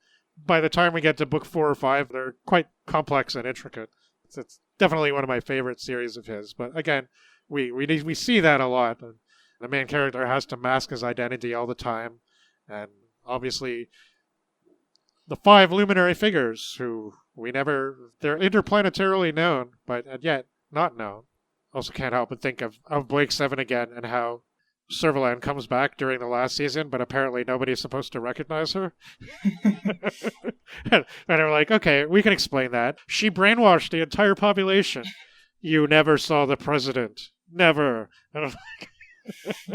by the time we get to book 4 or 5, they're quite complex and intricate. It's definitely one of my favorite series of his. But again, we see that a lot. The main character has to mask his identity all the time. And obviously, the 5 luminary figures who they're interplanetarily known, but yet not known. Also can't help but think of Blake 7 again and how Servalan comes back during the last season, but apparently nobody's supposed to recognize her. And they're like, okay, we can explain that. She brainwashed the entire population. You never saw the president. Never. And I'm like,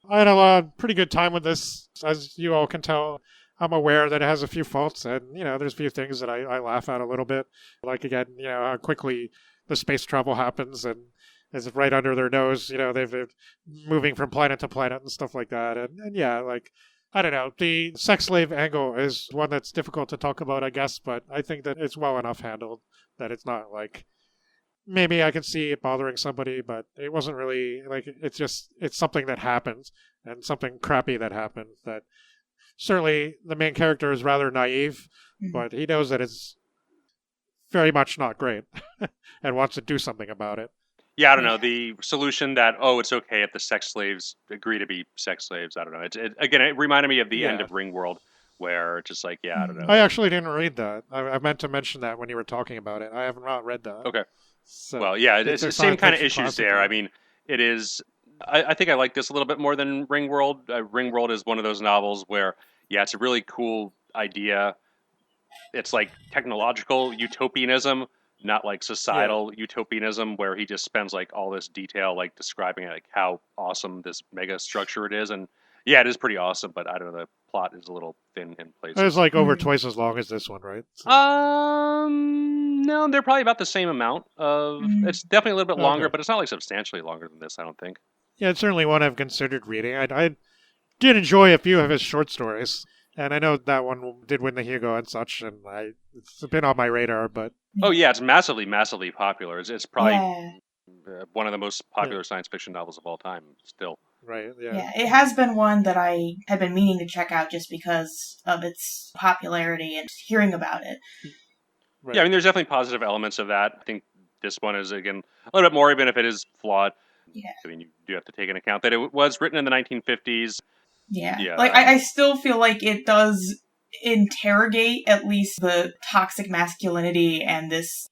I had a pretty good time with this. As you all can tell, I'm aware that it has a few faults, and, there's a few things that I laugh at a little bit. Like, again, how quickly the space travel happens, and is right under their nose, they've moving from planet to planet and stuff like that. And yeah, like, I don't know, the sex slave angle is one that's difficult to talk about, I guess, but I think that it's well enough handled that it's not like, maybe I can see it bothering somebody, but it wasn't really, like, it's something that happened, and something crappy that happened, that certainly the main character is rather naive, but he knows that it's very much not great and wants to do something about it. Yeah, I don't know. The solution that, it's okay if the sex slaves agree to be sex slaves. I don't know. It reminded me of the end of Ringworld, where it's just like, I don't know. I actually didn't read that. I meant to mention that when you were talking about it. I have not read that. Okay. So well, yeah, it's the same kind of issues there. I mean, it is. I think I like this a little bit more than Ringworld. Ringworld is one of those novels where, it's a really cool idea. It's like technological utopianism, not like societal utopianism, where he just spends like all this detail like describing like how awesome this mega structure it is. And it is pretty awesome, but I don't know, the plot is a little thin in places. It's like over twice as long as this one, right? So. No, they're probably about the same amount of, it's definitely a little bit longer, but it's not like substantially longer than this, I don't think. Yeah, it's certainly one I've considered reading. I did enjoy a few of his short stories. And I know that one did win the Hugo and such, and it's been on my radar, but... Oh, yeah, it's massively, massively popular. It's probably one of the most popular science fiction novels of all time, still. Right, yeah. Yeah, it has been one that I had been meaning to check out just because of its popularity and hearing about it. Right. Yeah, I mean, there's definitely positive elements of that. I think this one is, again, a little bit more, even if it is flawed. Yeah. I mean, you do have to take into account that it was written in the 1950s. Yeah. Yeah, Like, I still feel like it does interrogate at least the toxic masculinity and this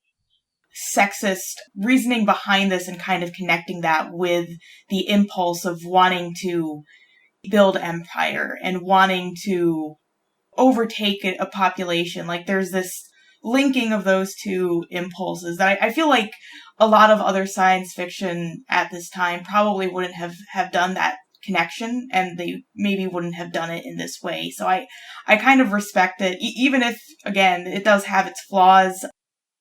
sexist reasoning behind this and kind of connecting that with the impulse of wanting to build empire and wanting to overtake a population. Like, there's this linking of those two impulses that I feel like a lot of other science fiction at this time probably wouldn't have done that connection, and they maybe wouldn't have done it in this way. So I kind of respect it, even if, again, it does have its flaws.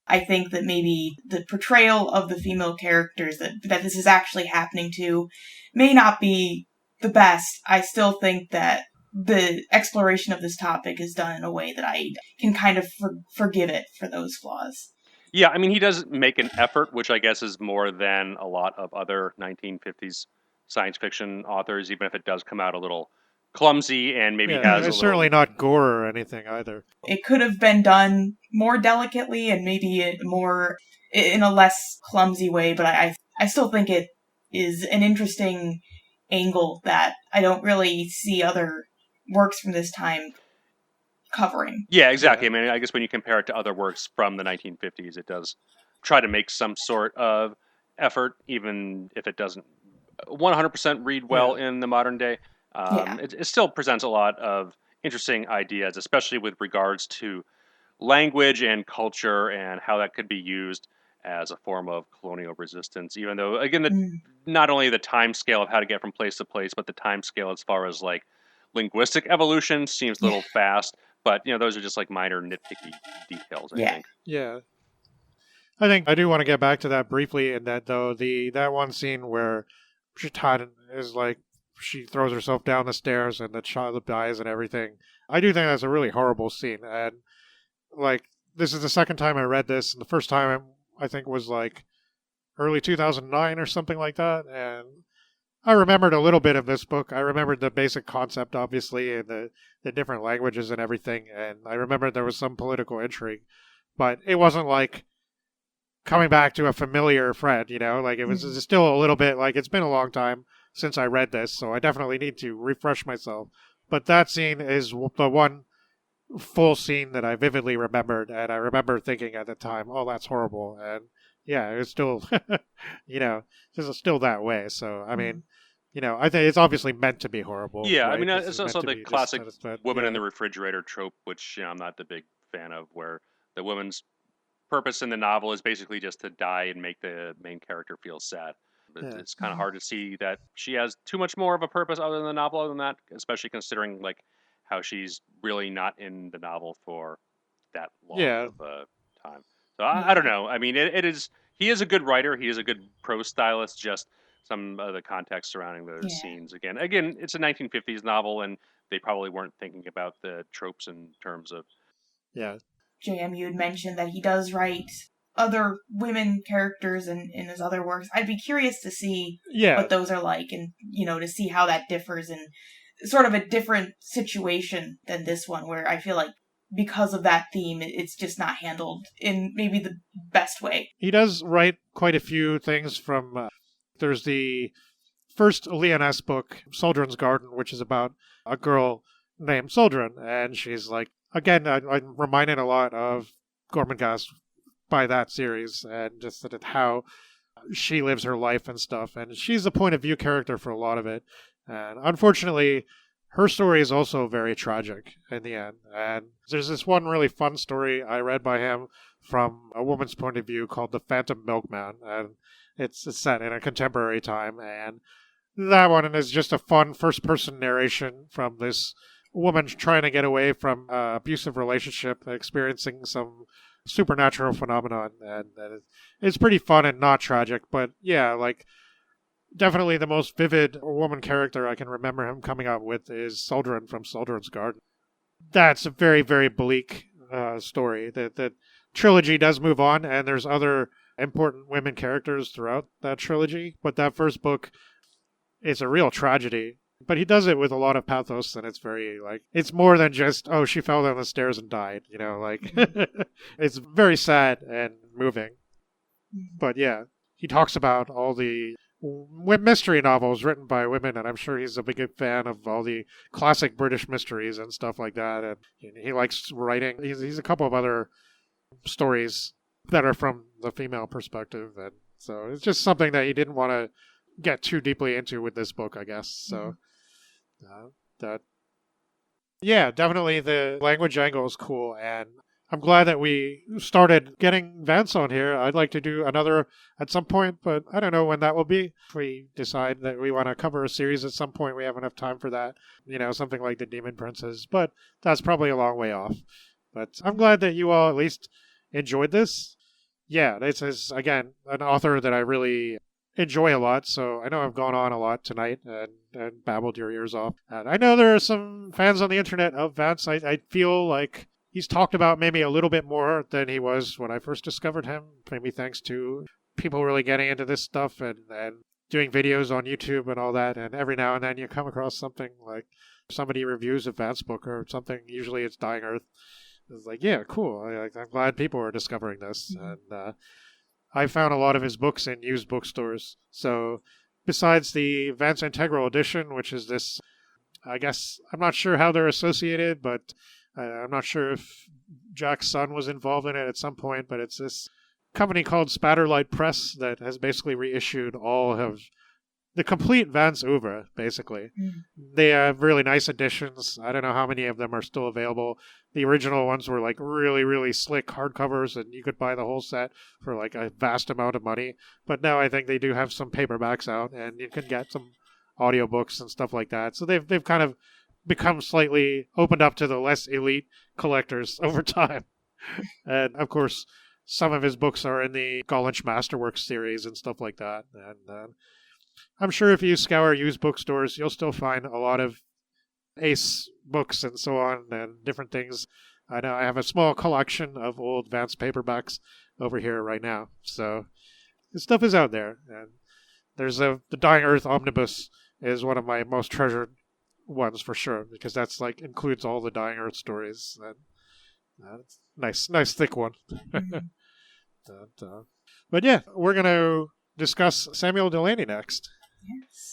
I think that maybe the portrayal of the female characters that this is actually happening to may not be the best. I still think that the exploration of this topic is done in a way that I can kind of forgive it for those flaws. Yeah, I mean, he does make an effort, which I guess is more than a lot of other 1950s science fiction authors, even if it does come out a little clumsy and maybe has a little... It's certainly not gore or anything either. It could have been done more delicately and maybe more in a less clumsy way, but I still think it is an interesting angle that I don't really see other works from this time covering. Yeah, exactly. I mean, I guess when you compare it to other works from the 1950s, it does try to make some sort of effort, even if it doesn't 100% read well in the modern day. It still presents a lot of interesting ideas, especially with regards to language and culture and how that could be used as a form of colonial resistance. Even though, again, not only the time scale of how to get from place to place, but the time scale as far as like linguistic evolution seems a little fast. But those are just like minor nitpicky details, I think. Yeah. I think I do want to get back to that briefly, in that though that one scene where Chitaden is like, she throws herself down the stairs and the child dies and everything. I do think that's a really horrible scene, and like, this is the second time I read this, and the first time I think was like early 2009 or something like that, and I remembered a little bit of this book. I remembered the basic concept, obviously, and the different languages and everything, and I remembered there was some political intrigue, but it wasn't like coming back to a familiar friend, like it was still a little bit like, it's been a long time since I read this, so I definitely need to refresh myself. But that scene is the one full scene that I vividly remembered, and I remember thinking at the time, oh, that's horrible, and yeah, it's still, it's still that way. So, I mean, I think it's obviously meant to be horrible. Yeah, right? I mean, it's also the classic woman in the yeah. refrigerator trope, which I'm not the big fan of, where the woman's purpose in the novel is basically just to die and make the main character feel sad. But it's kind of hard to see that she has too much more of a purpose other than the novel, other than that, especially considering like how she's really not in the novel for that long of a time. So I don't know. I mean, he is a good writer. He is a good prose stylist. Just some of the context surrounding those scenes. Again, it's a 1950s novel, and they probably weren't thinking about the tropes in terms of... Yeah. JM, you had mentioned that he does write other women characters in his other works. I'd be curious to see what those are like, and, to see how that differs in sort of a different situation than this one, where I feel like because of that theme, it's just not handled in maybe the best way. He does write quite a few things from... there's the first Leoness book, Soldrin's Garden, which is about a girl named Soldrin, and she's like, again, I'm reminded a lot of Gormenghast by that series, and just that how she lives her life and stuff, and she's a point of view character for a lot of it, and unfortunately her story is also very tragic in the end. And there's this one really fun story I read by him from a woman's point of view called The Phantom Milkman, and it's set in a contemporary time, and that one is just a fun first person narration from this woman trying to get away from an abusive relationship, experiencing some supernatural phenomenon, and it's pretty fun and not tragic. But yeah, like, definitely the most vivid woman character I can remember him coming up with is Soldrin from Soldrin's Garden. That's a very, very bleak story. The trilogy does move on, and there's other important women characters throughout that trilogy, but that first book it's a real tragedy. But he does it with a lot of pathos, and it's very, like, it's more than just, oh, she fell down the stairs and died, like, it's very sad and moving. But yeah, he talks about all the mystery novels written by women, and I'm sure he's a big fan of all the classic British mysteries and stuff like that, and he likes writing. He's a couple of other stories that are from the female perspective, and so it's just something that he didn't want to get too deeply into with this book, I guess. So definitely the language angle is cool, and I'm glad that we started getting Vance on here. I'd like to do another at some point, but I don't know when that will be. If we decide that we want to cover a series at some point, we have enough time for that. Something like the Demon Princes, but that's probably a long way off. But I'm glad that you all at least enjoyed this. Yeah, this is, again, an author that I really enjoy a lot, so I know I've gone on a lot tonight and babbled your ears off. And I know there are some fans on the internet of Vance. I feel like he's talked about maybe a little bit more than he was when I first discovered him, maybe thanks to people really getting into this stuff and doing videos on YouTube and all that, and every now and then you come across something like somebody reviews a Vance book or something. Usually it's Dying Earth. It's like, yeah, cool. I'm glad people are discovering this. And I found a lot of his books in used bookstores. So besides the Vance Integral Edition, which is this, I guess, I'm not sure how they're associated, but I'm not sure if Jack's son was involved in it at some point, but it's this company called Spatterlight Press that has basically reissued all of the complete Vance oeuvre, basically. They have really nice editions. I don't know how many of them are still available. The original ones were like really, really slick hardcovers, and you could buy the whole set for like a vast amount of money. But now I think they do have some paperbacks out, and you can get some audiobooks and stuff like that. So they've kind of become slightly opened up to the less elite collectors over time. And of course, some of his books are in the Gollancz Masterworks series and stuff like that. And I'm sure if you scour used bookstores, you'll still find a lot of Ace books and so on and different things. I know I have a small collection of old Vance paperbacks over here right now. So this stuff is out there. And there's the Dying Earth Omnibus is one of my most treasured ones for sure, because that's like includes all the Dying Earth stories. And nice thick one. But yeah, we're going to discuss Samuel Delany next. Yes.